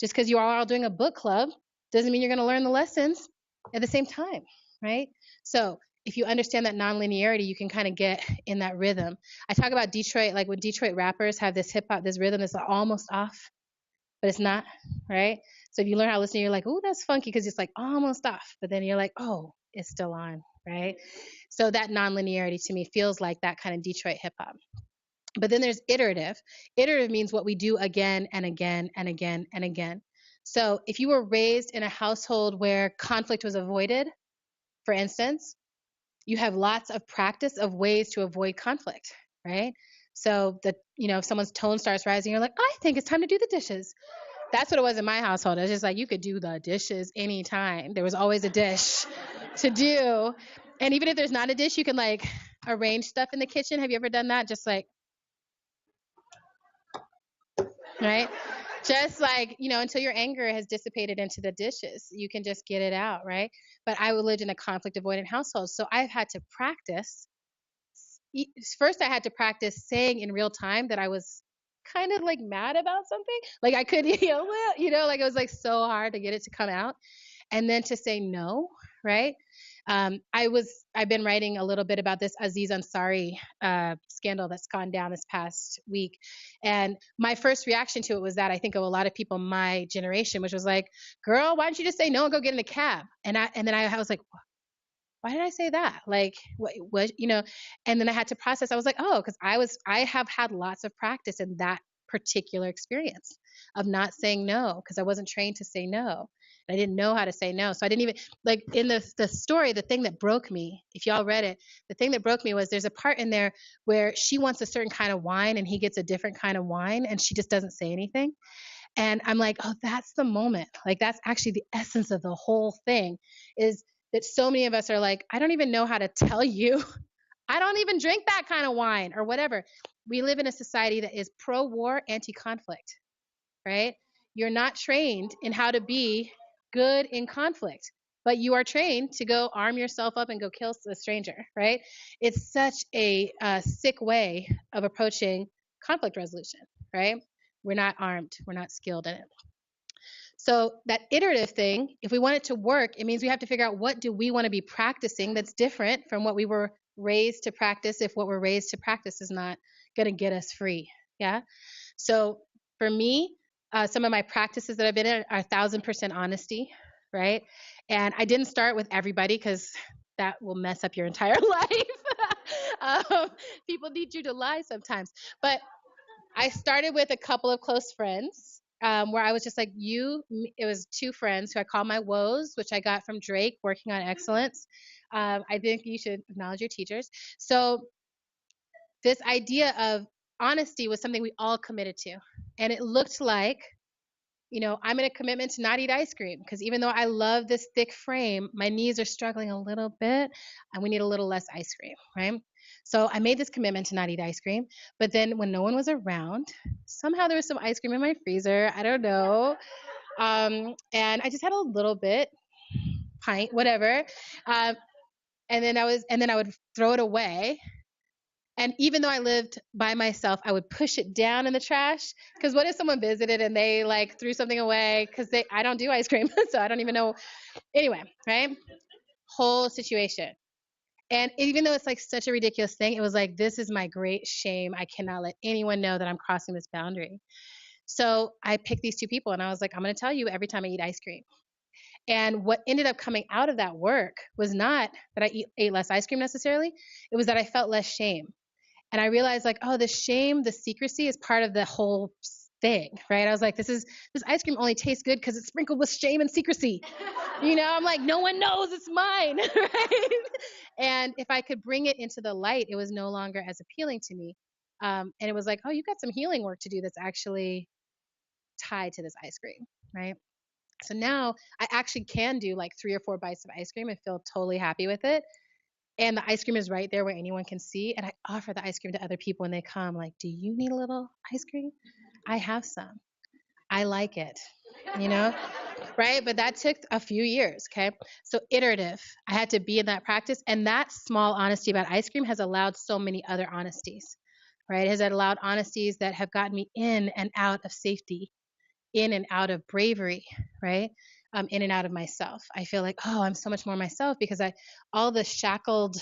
Just because you are all doing a book club doesn't mean you're going to learn the lessons at the same time, right? So if you understand that nonlinearity, you can kind of get in that rhythm. I talk about Detroit, like when Detroit rappers have this hip hop, this rhythm that's almost off, but it's not, right? So if you learn how to listen, you're like, oh, that's funky because it's like almost off, but then you're like, oh, it's still on, right? So that nonlinearity to me feels like that kind of Detroit hip hop. But then there's iterative. Iterative means what we do again and again and again and again. So if you were raised in a household where conflict was avoided, for instance, you have lots of practice of ways to avoid conflict, right? So if someone's tone starts rising, you're like, I think it's time to do the dishes. That's what it was in my household. It was just like, you could do the dishes anytime. There was always a dish to do. And even if there's not a dish, you can like arrange stuff in the kitchen. Have you ever done that? Just like, right? Just like, until your anger has dissipated into the dishes, you can just get it out, right? But I lived in a conflict avoidant household. So I've had to practice. First, I had to practice saying in real time that I was kind of like mad about something. Like I could yell it, like it was like so hard to get it to come out. And then to say no, right? I've been writing a little bit about this Aziz Ansari scandal that's gone down this past week, and my first reaction to it was that I think of a lot of people my generation, which was like, "Girl, why don't you just say no and go get in a cab?" And then I was like, "Why did I say that? Like, what? And then I had to process. I was like, "Oh, because I have had lots of practice in that particular experience of not saying no because I wasn't trained to say no." I didn't know how to say no. So I didn't even, like, in the story, the thing that broke me, if y'all read it, the thing that broke me was there's a part in there where she wants a certain kind of wine and he gets a different kind of wine and she just doesn't say anything. And I'm like, oh, that's the moment. Like, that's actually the essence of the whole thing, is that so many of us are like, I don't even know how to tell you. I don't even drink that kind of wine or whatever. We live in a society that is pro war, anti conflict, right? You're not trained in how to be good in conflict, but you are trained to go arm yourself up and go kill a stranger, right? It's such a sick way of approaching conflict resolution, right? We're not armed, we're not skilled in it. So that iterative thing, if we want it to work, it means we have to figure out what do we want to be practicing that's different from what we were raised to practice, if what we're raised to practice is not going to get us free. Yeah. So for me, some of my practices that I've been in are 1,000% honesty, right? And I didn't start with everybody because that will mess up your entire life. People need you to lie sometimes. But I started with a couple of close friends, where I was just like, it was two friends who I call my woes, which I got from Drake working on excellence. I think you should acknowledge your teachers. So this idea of honesty was something we all committed to. And it looked like, I'm in a commitment to not eat ice cream because even though I love this thick frame, my knees are struggling a little bit and we need a little less ice cream, right? So I made this commitment to not eat ice cream. But then when no one was around, somehow there was some ice cream in my freezer. I don't know. And I just had a little bit, pint, whatever. Um, and then I would throw it away. And even though I lived by myself, I would push it down in the trash. Because what if someone visited and they like threw something away? Because I don't do ice cream, so I don't even know. Anyway, right? Whole situation. And even though it's like such a ridiculous thing, it was like, this is my great shame. I cannot let anyone know that I'm crossing this boundary. So I picked these two people and I was like, I'm going to tell you every time I eat ice cream. And what ended up coming out of that work was not that I ate less ice cream necessarily. It was that I felt less shame. And I realized like, oh, the shame, the secrecy is part of the whole thing, right? I was like, this ice cream only tastes good because it's sprinkled with shame and secrecy. I'm like, no one knows it's mine, right? And if I could bring it into the light, it was no longer as appealing to me. And it was like, oh, you got some healing work to do that's actually tied to this ice cream, right? So now I actually can do like 3 or 4 bites of ice cream and feel totally happy with it. And the ice cream is right there where anyone can see. And I offer the ice cream to other people when they come, like, do you need a little ice cream? I have some. I like it, you know? Right? But that took a few years, okay? So iterative. I had to be in that practice. And that small honesty about ice cream has allowed so many other honesties, right? It has allowed honesties that have gotten me in and out of safety, in and out of bravery, right? In and out of myself. I feel like, oh, I'm so much more myself because all the shackled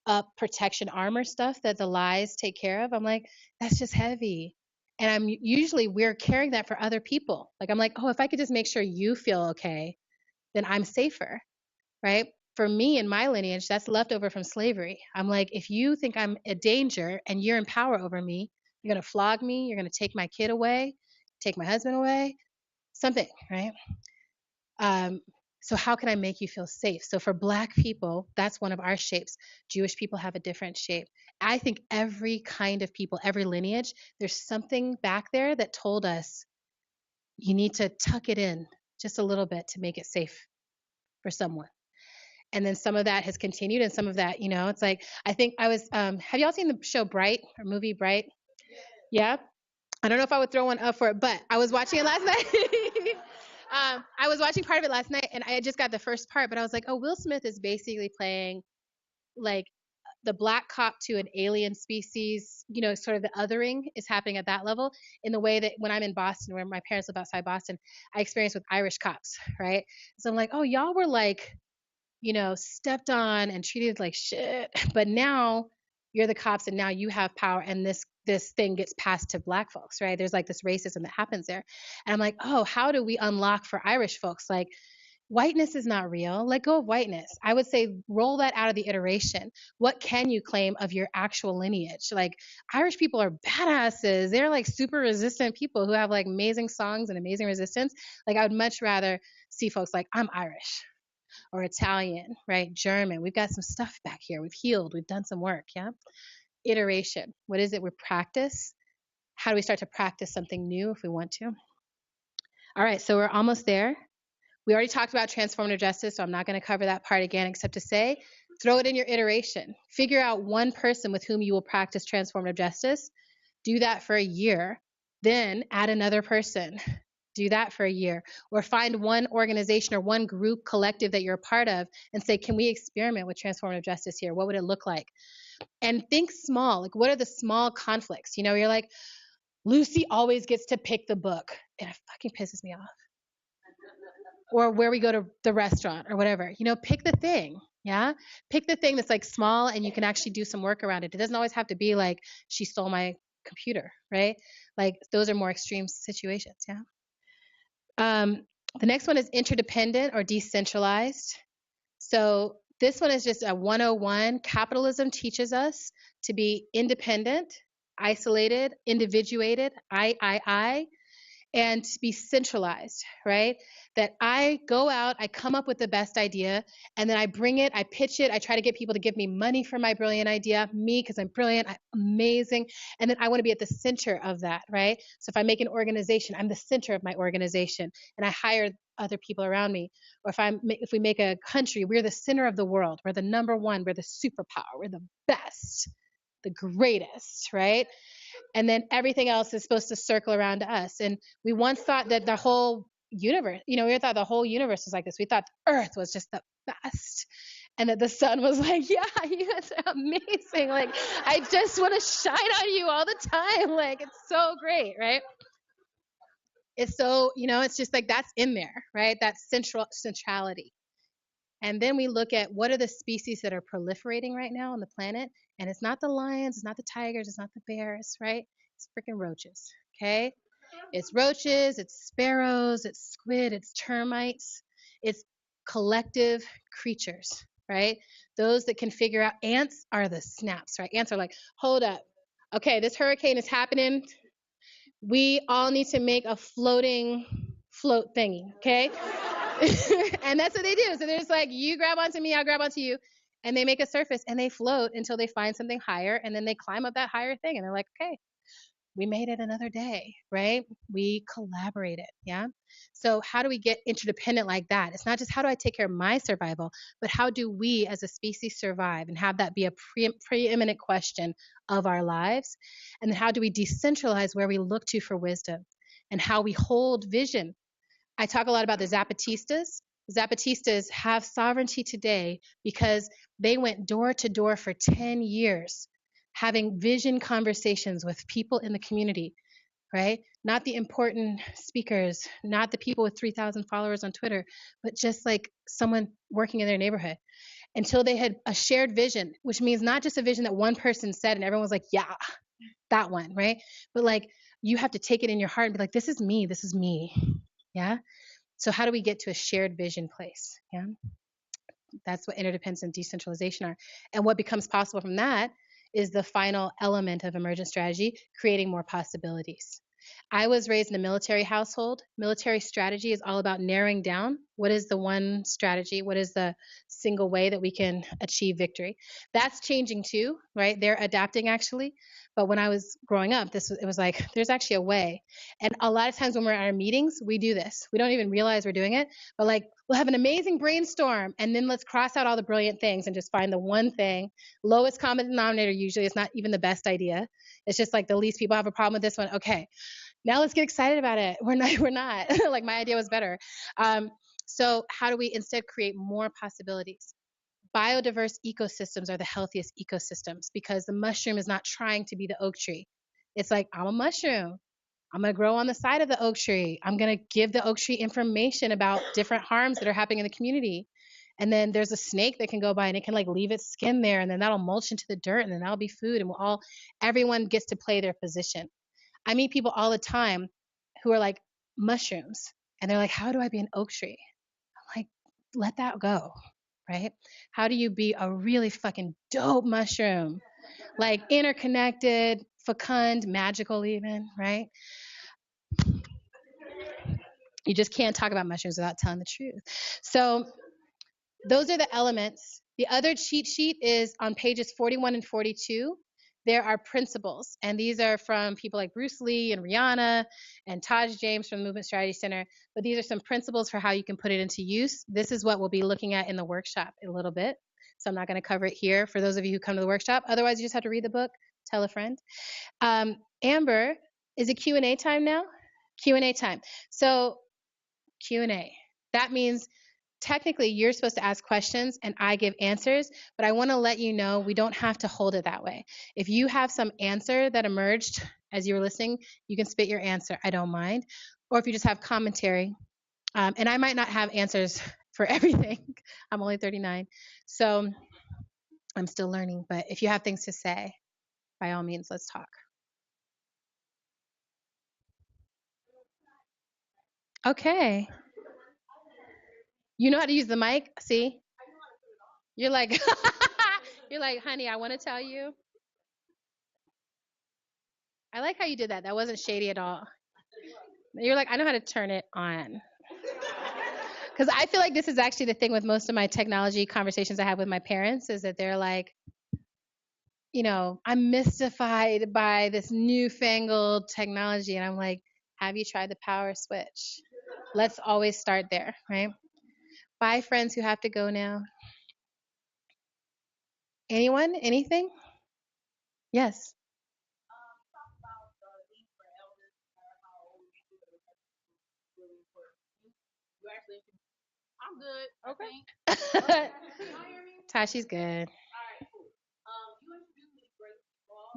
up protection armor stuff that the lies take care of, I'm like, that's just heavy. And we're carrying that for other people. Like, I'm like, oh, if I could just make sure you feel okay, then I'm safer, right? For me in my lineage, that's leftover from slavery. I'm like, if you think I'm a danger and you're in power over me, you're going to flog me, you're going to take my kid away, take my husband away, something, right? So how can I make you feel safe? So for Black people, that's one of our shapes. Jewish people have a different shape. I think every kind of people, every lineage, there's something back there that told us you need to tuck it in just a little bit to make it safe for someone. And then some of that has continued, and some of that, it's like, I think I was, have y'all seen the show Bright, or movie Bright? Yeah. I don't know if I would throw one up for it, but I was watching it last night. I was watching part of it last night, and I had just got the first part, but I was like, oh, Will Smith is basically playing like the Black cop to an alien species, sort of the othering is happening at that level, in the way that when I'm in Boston, where my parents live outside Boston, I experience with Irish cops, right? So I'm like, oh, y'all were like, stepped on and treated like shit, but now you're the cops and now you have power, and this thing gets passed to Black folks, right? There's like this racism that happens there. And I'm like, oh, how do we unlock for Irish folks? Like, whiteness is not real. Let go of whiteness. I would say roll that out of the iteration. What can you claim of your actual lineage? Like Irish people are badasses. They're like super resistant people who have like amazing songs and amazing resistance. Like I would much rather see folks like I'm Irish or Italian, right? German. We've got some stuff back here. We've healed. We've done some work. Yeah. Iteration. What is it? We practice. How do we start to practice something new if we want to? All right. So we're almost there. We already talked about transformative justice, so I'm not going to cover that part again, except to say, throw it in your iteration. Figure out one person with whom you will practice transformative justice. Do that for a year. Then add another person. Do that for a year. Or find one organization or one group collective that you're a part of and say, can we experiment with transformative justice here? What would it look like? And think small. Like, what are the small conflicts? You know, you're like, Lucy always gets to pick the book. And it fucking pisses me off. Or where we go to the restaurant or whatever. You know, pick the thing. Yeah. Pick the thing that's like small and you can actually do some work around it. It doesn't always have to be like she stole my computer, right? Like those are more extreme situations. Yeah. The next one is interdependent or decentralized. So this one is just a 101. Capitalism teaches us to be independent, isolated, individuated, I, and to be centralized, right? That I go out, I come up with the best idea, and then I bring it, I pitch it, I try to get people to give me money for my brilliant idea, me, because I'm brilliant, I'm amazing, and then I want to be at the center of that, right? So if I make an organization, I'm the center of my organization, and I hire other people around me. Or if we make a country, we're the center of the world, we're the number one, we're the superpower, we're the best, the greatest, right? And then everything else is supposed to circle around us. And we once thought that the whole universe, you know, we thought the whole universe was like this. We thought Earth was just the best. And that the sun was like, yeah, you guys are amazing. Like, I just want to shine on you all the time. Like, it's so great, right? It's so, you know, it's just like that's in there, right? That centrality. And then we look at what are the species that are proliferating right now on the planet. And it's not the lions, it's not the tigers, it's not the bears, right? It's freaking roaches, okay? It's roaches, it's sparrows, it's squid, it's termites, it's collective creatures, right? Those that can figure out, ants are the snaps, right? Ants are like, hold up. Okay, this hurricane is happening. We all need to make a float thingy, okay? And that's what they do. So they're just like, you grab onto me, I'll grab onto you. And they make a surface and they float until they find something higher. And then they climb up that higher thing. And they're like, okay, we made it another day, right? We collaborated. Yeah. So how do we get interdependent like that? It's not just how do I take care of my survival, but how do we as a species survive and have that be a preeminent question of our lives? And then how do we decentralize where we look to for wisdom and how we hold vision? I talk a lot about the Zapatistas. Zapatistas have sovereignty today because they went door to door for 10 years having vision conversations with people in the community, right? Not the important speakers, not the people with 3,000 followers on Twitter, but just like someone working in their neighborhood until they had a shared vision, which means not just a vision that one person said and everyone was like, yeah, that one, right? But like you have to take it in your heart and be like, this is me, this is me. Yeah. So how do we get to a shared vision place? Yeah. That's what interdependence and decentralization are. And what becomes possible from that is the final element of emergent strategy, creating more possibilities. I was raised in a military household. Military strategy is all about narrowing down what is the one strategy, what is the single way that we can achieve victory. That's changing too, right? They're adapting actually. But when I was growing up, it was like there's actually a way. And a lot of times when we're at our meetings, we do this. We don't even realize we're doing it, but like we'll have an amazing brainstorm and then let's cross out all the brilliant things and just find the one thing. Lowest common denominator usually is not even the best idea. It's just like the least people have a problem with this one. Okay, now let's get excited about it. We're not. Like my idea was better. So how do we instead create more possibilities? Biodiverse ecosystems are the healthiest ecosystems because the mushroom is not trying to be the oak tree. It's like, I'm a mushroom. I'm going to grow on the side of the oak tree. I'm going to give the oak tree information about different harms that are happening in the community. And then there's a snake that can go by and it can like leave its skin there and then that'll mulch into the dirt and then that'll be food and everyone gets to play their position. I meet people all the time who are like mushrooms and they're like, how do I be an oak tree? I'm like, let that go, right? How do you be a really fucking dope mushroom? Like interconnected, fecund, magical, even, right? You just can't talk about mushrooms without telling the truth. So, those are the elements. The other cheat sheet is on pages 41 and 42. There are principles, and these are from people like Bruce Lee and Rihanna and Taj James from the Movement Strategy Center. But these are some principles for how you can put it into use. This is what we'll be looking at in the workshop a little bit. So I'm not going to cover it here for those of you who come to the workshop. Otherwise, you just have to read the book, tell a friend. Amber, is it Q&A time now? Q&A time. So Q&A. That means technically you're supposed to ask questions and I give answers, but I want to let you know we don't have to hold it that way. If you have some answer that emerged as you were listening, you can spit your answer. I don't mind. Or if you just have commentary, and I might not have answers for everything. I'm only 39, so I'm still learning. But if you have things to say, by all means, let's talk. Okay. You know how to use the mic? See? You're like, you're like, honey, I want to tell you. I like how you did that. That wasn't shady at all. You're like, I know how to turn it on. Because I feel like this is actually the thing with most of my technology conversations I have with my parents is that they're like, you know, I'm mystified by this newfangled technology. And I'm like, have you tried the power switch? Let's always start there, right? Bye, friends who have to go now. Anyone? Anything? Yes. I'm good. Okay. Tashi's good.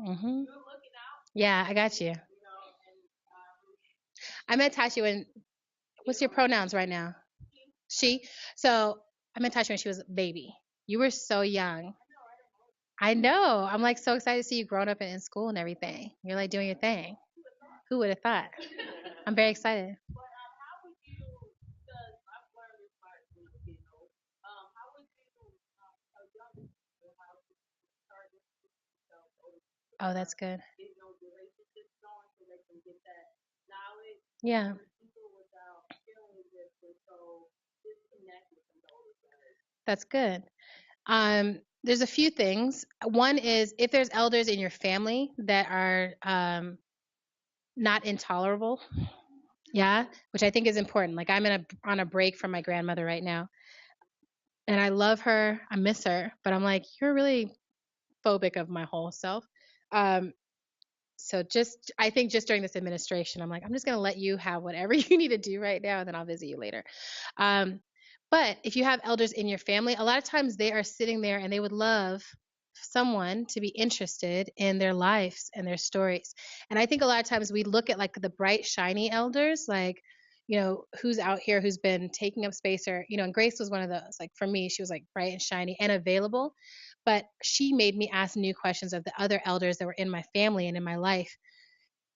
Mm-hmm. Yeah, I got you. I met Tashi when, what's your pronouns right now? She. So I met Tashi when she was a baby. You were so young. I know. I'm like so excited to see you growing up and in school and everything. You're like doing your thing. Who would have thought? I'm very excited. Oh, that's good. Yeah. That's good. There's a few things. One is if there's elders in your family that are not intolerable, yeah, which I think is important. Like I'm on a break from my grandmother right now, and I love her, I miss her, but I'm like, you're really phobic of my whole self. Um, so just I think just during this administration, I'm like, I'm just gonna let you have whatever you need to do right now, and then I'll visit you later. Um, but if you have elders in your family, a lot of times they are sitting there and they would love someone to be interested in their lives and their stories. And I think a lot of times we look at like the bright, shiny elders, like, you know, who's out here who's been taking up space or, you know, and Grace was one of those. Like for me, she was like bright and shiny and available. But she made me ask new questions of the other elders that were in my family and in my life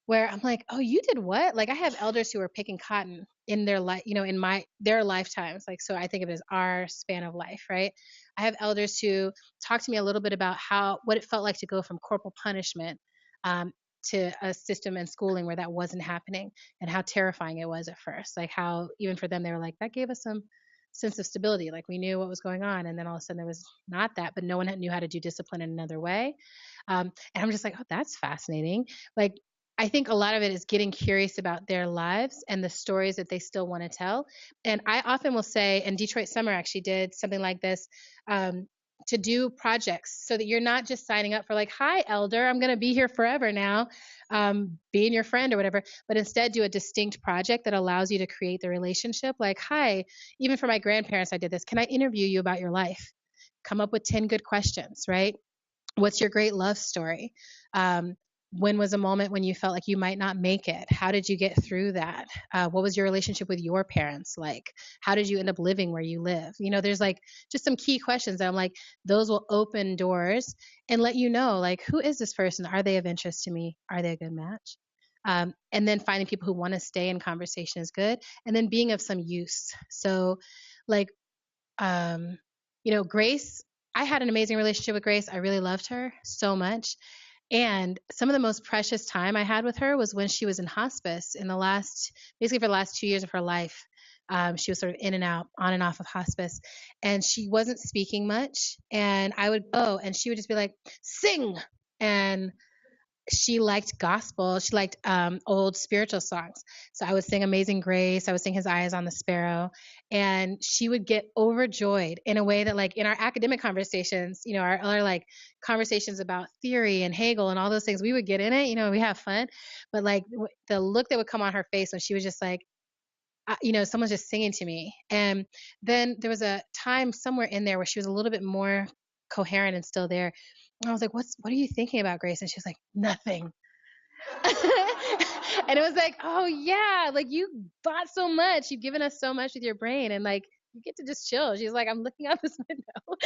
where I'm like, oh, you did what? Like I have elders who are picking cotton in their life, you know, in their lifetimes. Like, so I think of it as our span of life, right? I have elders who talk to me a little bit about what it felt like to go from corporal punishment to a system and schooling where that wasn't happening and how terrifying it was at first. Like how even for them, they were like, that gave us some sense of stability. Like we knew what was going on. And then all of a sudden there was not that, but no one knew how to do discipline in another way. And I'm just like, oh, that's fascinating. Like I think a lot of it is getting curious about their lives and the stories that they still want to tell. And I often will say, and Detroit Summer actually did something like this, to do projects so that you're not just signing up for like, hi, elder, I'm going to be here forever now, being your friend or whatever, but instead do a distinct project that allows you to create the relationship. Like, hi, even for my grandparents, I did this. Can I interview you about your life? Come up with 10 good questions, right? What's your great love story? When was a moment when you felt like you might not make it? How did you get through that? What was your relationship with your parents like? How did you end up living where you live? You know, there's like just some key questions that I'm like, those will open doors and let you know, like, who is this person? Are they of interest to me? Are they a good match? And then finding people who want to stay in conversation is good. And then being of some use. So, like, Grace, I had an amazing relationship with Grace. I really loved her so much. And some of the most precious time I had with her was when she was in hospice basically for the last 2 years of her life. She was sort of in and out, on and off of hospice, and she wasn't speaking much. And I would go, and she would just be like, "Sing," and she liked gospel. She liked old spiritual songs. So I would sing Amazing Grace. I would sing His Eyes on the Sparrow. And she would get overjoyed in a way that, like, in our academic conversations, our like conversations about theory and Hegel and all those things, we would get in it, we have fun. But like the look that would come on her face when she was just like, someone's just singing to me. And then there was a time somewhere in there where she was a little bit more coherent and still there. And I was like, what are you thinking about, Grace? And she was like, nothing. And it was like, oh yeah, like you bought so much. You've given us so much with your brain, and like you get to just chill. She's like, I'm looking out this window.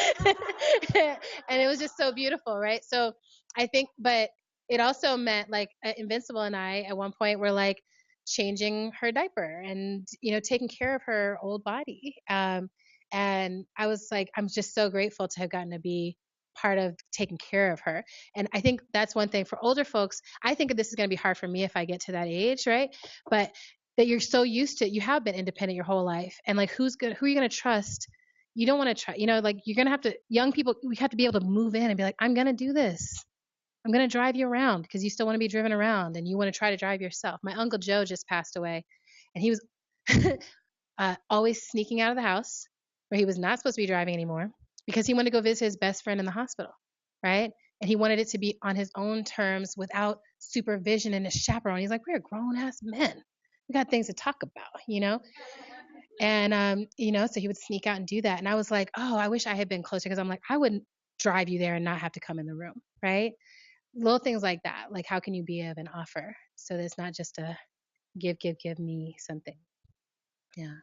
And it was just so beautiful, right? So I think, but it also meant like Invincible and I at one point were like changing her diaper and, taking care of her old body. And I was like, I'm just so grateful to have gotten to be part of taking care of her. And I think that's one thing for older folks. I think this is going to be hard for me if I get to that age, right? But that you're so used to, you have been independent your whole life, and like who are you going to trust? You don't want to try, like you're going to have to, young people, we have to be able to move in and be like, I'm going to do this. I'm going to drive you around because you still want to be driven around and you want to try to drive yourself. My Uncle Joe just passed away, and he was always sneaking out of the house where he was not supposed to be driving anymore because he wanted to go visit his best friend in the hospital, right? And he wanted it to be on his own terms without supervision and a chaperone. He's like, we're grown ass men. We got things to talk about, And, so he would sneak out and do that. And I was like, oh, I wish I had been closer, because I'm like, I wouldn't drive you there and not have to come in the room, right? Little things like that. Like, how can you be of an offer so that it's not just a give me something? Yeah.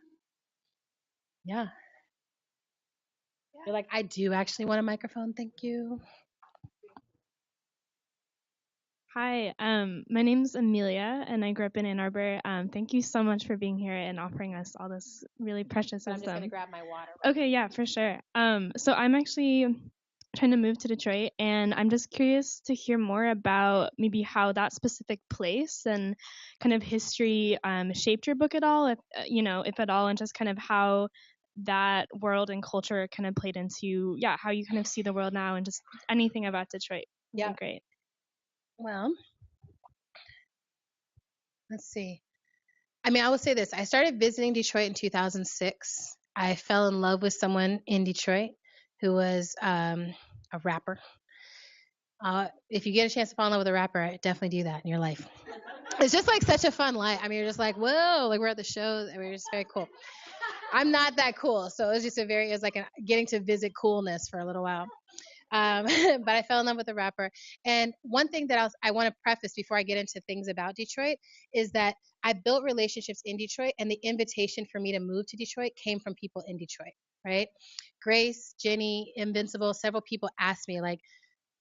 Yeah. You're like, I do actually want a microphone. Thank you. Hi, my name's Amelia, and I grew up in Ann Arbor. Thank you so much for being here and offering us all this really precious So I'm just wisdom. going to grab my water. Okay, yeah, for sure. So I'm actually trying to move to Detroit, and I'm just curious to hear more about maybe how that specific place and kind of history shaped your book at all, if at all, and just kind of how that world and culture kind of played into, how you kind of see the world now, and just anything about Detroit. Yeah. Great. Well, let's see. I mean, I will say this. I started visiting Detroit in 2006. I fell in love with someone in Detroit who was a rapper. If you get a chance to fall in love with a rapper, definitely do that in your life. It's just like such a fun life. I mean, you're just like, whoa, like we're at the show. I mean, it's just very cool. I'm not that cool. So it was like getting to visit coolness for a little while. But I fell in love with a rapper. And one thing that I want to preface before I get into things about Detroit is that I built relationships in Detroit, and the invitation for me to move to Detroit came from people in Detroit, right? Grace, Jenny, Invincible, several people asked me, like,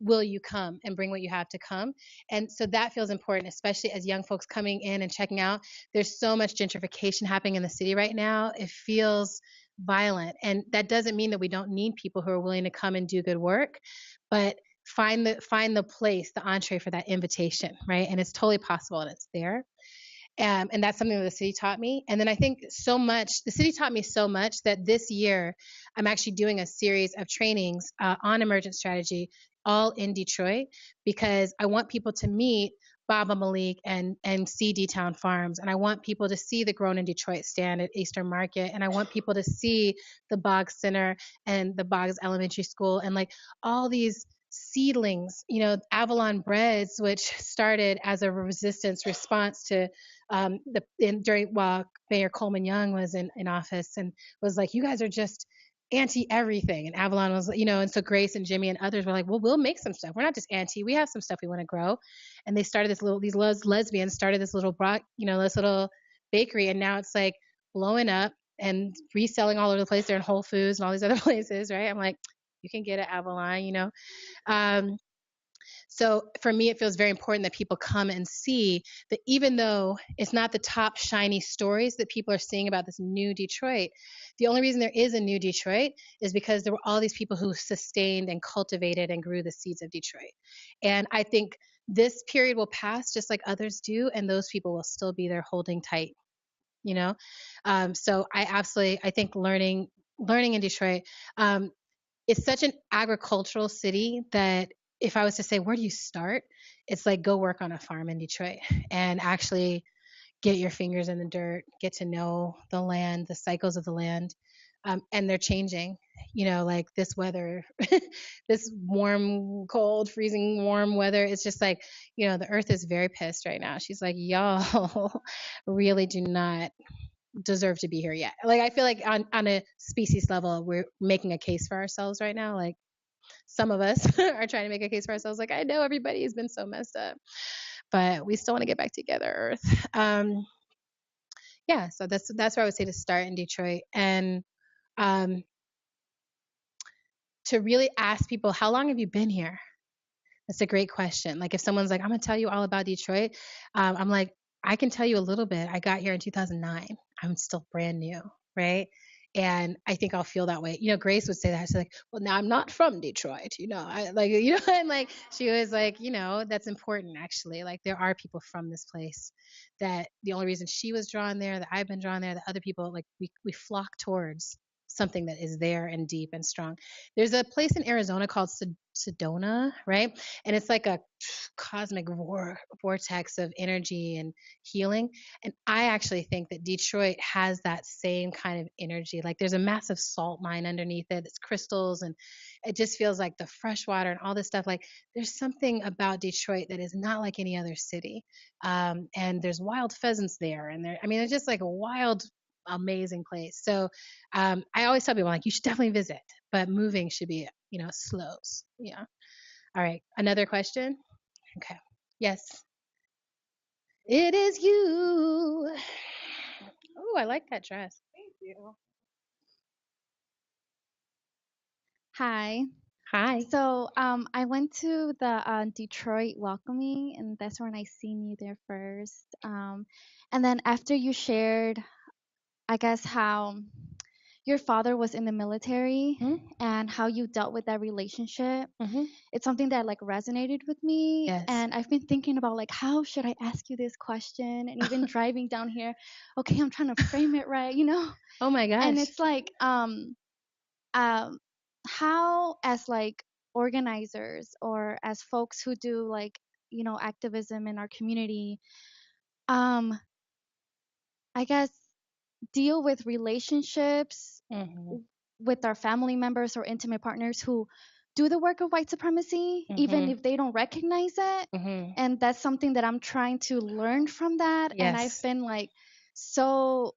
will you come and bring what you have to come? And so that feels important, especially as young folks coming in and checking out. There's so much gentrification happening in the city right now. It feels violent. And that doesn't mean that we don't need people who are willing to come and do good work, but find the place, the entree for that invitation, right? And it's totally possible, and it's there. And that's something that the city taught me. And then I think the city taught me so much that this year I'm actually doing a series of trainings on emergent strategy, all in Detroit, because I want people to meet Baba Malik and see D-Town Farms. And I want people to see the Grown in Detroit stand at Eastern Market. And I want people to see the Boggs Center and the Boggs Elementary School and like all these seedlings, Avalon Breads, which started as a resistance response to while Mayor Coleman Young was in office, and was like, you guys are just anti everything. And Avalon was, and so Grace and Jimmy and others were like, well, we'll make some stuff. We're not just anti, we have some stuff we want to grow. And they started these lesbians started this little bakery, and now it's like blowing up and reselling all over the place. They're in Whole Foods and all these other places, right? I'm like, you can get it at Avalon, So for me, it feels very important that people come and see that even though it's not the top shiny stories that people are seeing about this new Detroit, the only reason there is a new Detroit is because there were all these people who sustained and cultivated and grew the seeds of Detroit. And I think this period will pass just like others do, and those people will still be there holding tight, you know? So I think learning in Detroit, it's such an agricultural city that if I was to say, where do you start? It's like go work on a farm in Detroit and actually get your fingers in the dirt, get to know the land, the cycles of the land. And they're changing, like this weather, this warm, cold, freezing warm weather. It's just like, the earth is very pissed right now. She's like, y'all really do not deserve to be here yet. Like, I feel like on a species level, we're making a case for ourselves right now. Like, some of us are trying to make a case for ourselves. Like, I know everybody has been so messed up, but we still want to get back together, Earth. Yeah, so that's where I would say to start in Detroit, and um, to really ask people, how long have you been here? That's a great question. Like, if someone's like, I'm gonna tell you all about Detroit, I'm like, I can tell you a little bit. I got here in 2009. I'm still brand new, right? And I think I'll feel that way. Grace would say that. She's like, well, now I'm not from Detroit, I like, and like she was like, that's important actually. Like, there are people from this place that the only reason she was drawn there, that I've been drawn there, that other people, like, we flock towards something that is there and deep and strong. There's a place in Arizona called Sedona, right? And it's like a cosmic vortex of energy and healing. And I actually think that Detroit has that same kind of energy. Like, there's a massive salt mine underneath it. It's crystals, and it just feels like the fresh water and all this stuff. Like, there's something about Detroit that is not like any other city. And there's wild pheasants there, and it's just like a wild, amazing place. So I always tell people, like, you should definitely visit, but moving should be, slows. Yeah. All right. Another question. Okay. Yes. It is you. Oh, I like that dress. Thank you. Hi. Hi. So I went to the Detroit welcoming, and that's when I seen you there first. And then after you shared, I guess how your father was in the military Mm-hmm. and how you dealt with that relationship, Mm-hmm. it's something that like resonated with me. Yes. And I've been thinking about like how should I ask you this question, and even driving down here, okay, I'm trying to frame it right, Oh my gosh. And it's like how as like organizers or as folks who do like activism in our community, I guess deal with relationships Mm-hmm. with our family members or intimate partners who do the work of white supremacy, even Mm-hmm. if they don't recognize it. Mm-hmm. And that's something that I'm trying to learn from that. And I've Yes. been like, so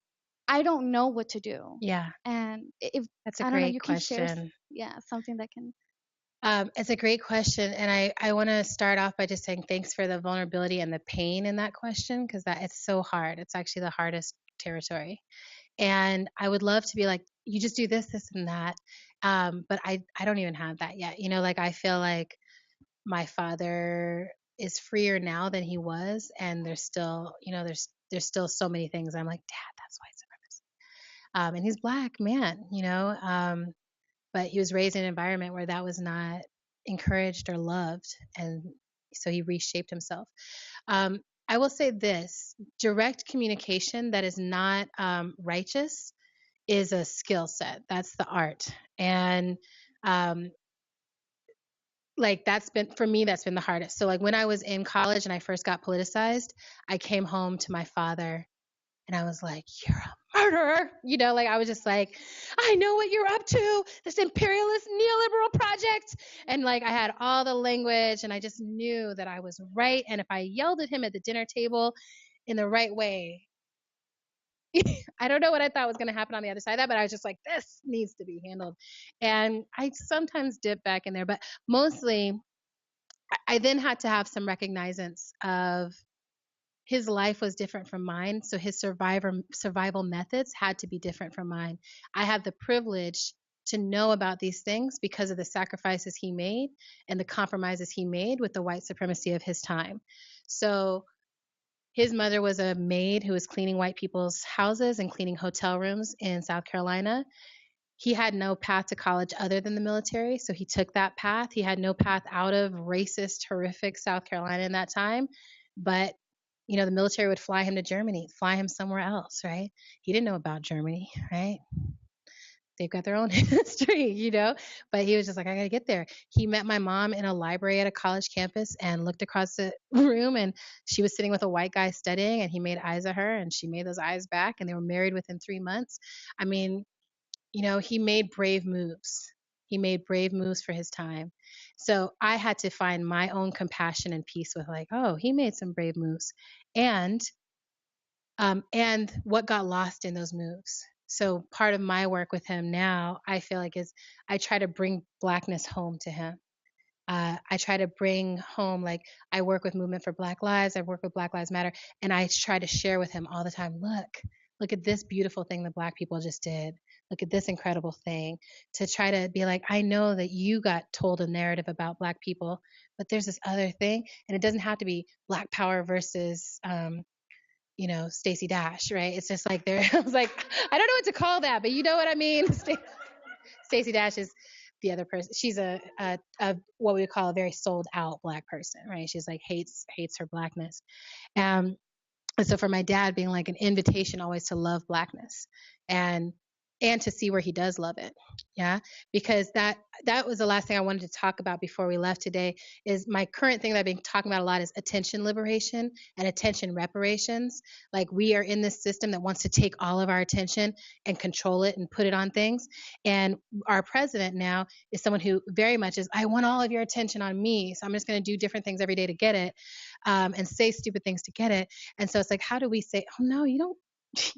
I don't know what to do. Yeah. And if That's a I don't know, great you can share question. something that can. It's a great question, and I want to start off by just saying thanks for the vulnerability and the pain in that question, because that it's so hard. It's actually the hardest territory, and I would love to be like, you just do this, this, and that, but I don't even have that yet. Like, I feel like my father is freer now than he was, and there's still there's still so many things I'm like, Dad, that's white supremacy. And he's black man, but he was raised in an environment where that was not encouraged or loved, and so he reshaped himself. I will say this: direct communication that is not righteous is a skill set. That's the art, and um, like, that's been for me, that's been the hardest. So like, when I was in college and I first got politicized, I came home to my father and I was like, you're a murderer. Like, I was just like, I know what you're up to, this imperialist neoliberal project. And like, I had all the language, and I just knew that I was right. And if I yelled at him at the dinner table in the right way, I don't know what I thought was going to happen on the other side of that, but I was just like, this needs to be handled. And I sometimes dip back in there, but mostly I then had to have some recognizance of his life was different from mine, so his survival methods had to be different from mine. I have the privilege to know about these things because of the sacrifices he made and the compromises he made with the white supremacy of his time. So his mother was a maid who was cleaning white people's houses and cleaning hotel rooms in South Carolina. He had no path to college other than the military, so he took that path. He had no path out of racist, horrific South Carolina in that time, but the military would fly him to Germany, fly him somewhere else, right? He didn't know about Germany, right? They've got their own history, but he was just like, I got to get there. He met my mom in a library at a college campus and looked across the room, and she was sitting with a white guy studying, and he made eyes at her and she made those eyes back, and they were married within 3 months. I mean, he made brave moves. He made brave moves for his time. So I had to find my own compassion and peace with like, oh, he made some brave moves. And what got lost in those moves. So part of my work with him now, I feel like, is I try to bring Blackness home to him. I try to bring home, like, I work with Movement for Black Lives, I work with Black Lives Matter, and I try to share with him all the time, look at this beautiful thing that Black people just did. Look at this incredible thing. To try to be like, I know that you got told a narrative about Black people, but there's this other thing, and it doesn't have to be Black power versus Stacey Dash, right? It's just like I was like, I don't know what to call that, but you know what I mean? Stacey Dash is the other person. She's a what we would call a very sold out Black person, right? She's like hates her Blackness. And so for my dad being like an invitation always to love Blackness and to see where he does love it. Yeah. Because that was the last thing I wanted to talk about before we left today. Is my current thing that I've been talking about a lot is attention liberation and attention reparations. Like, we are in this system that wants to take all of our attention and control it and put it on things. And our president now is someone who very much is, I want all of your attention on me, so I'm just going to do different things every day to get it, and say stupid things to get it. And so it's like, how do we say, oh no, you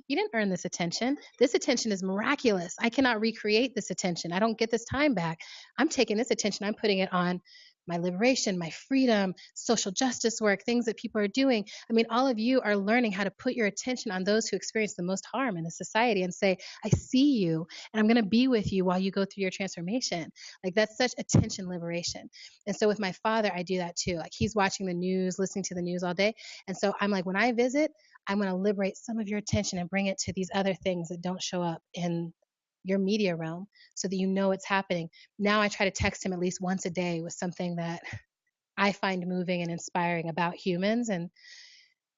didn't earn this attention. This attention is miraculous. I cannot recreate this attention. I don't get this time back. I'm taking this attention, I'm putting it on my liberation, my freedom, social justice work, things that people are doing. I mean, all of you are learning how to put your attention on those who experience the most harm in the society and say, I see you, and I'm going to be with you while you go through your transformation. Like, that's such attention liberation. And so with my father, I do that too. Like, he's watching the news, listening to the news all day. And so I'm like, when I visit, I'm going to liberate some of your attention and bring it to these other things that don't show up in your media realm, so that it's happening. Now I try to text him at least once a day with something that I find moving and inspiring about humans. And,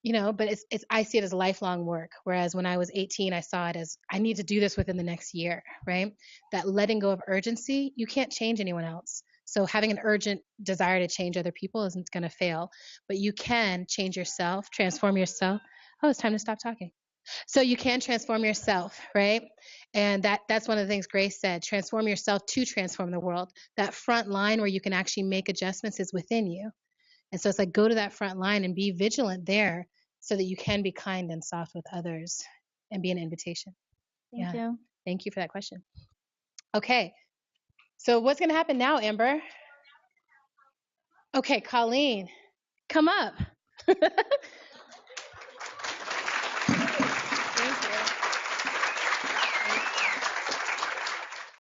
but I see it as lifelong work. Whereas when I was 18, I saw it as, I need to do this within the next year, right? That letting go of urgency, you can't change anyone else. So having an urgent desire to change other people isn't going to fail, but you can change yourself, transform yourself. Oh, it's time to stop talking. So you can transform yourself, right? And that's one of the things Grace said, transform yourself to transform the world. That front line where you can actually make adjustments is within you. And so it's like, go to that front line and be vigilant there so that you can be kind and soft with others and be an invitation. Thank you. Thank you for that question. Okay. So what's going to happen now, Amber? Okay, Colleen, come up.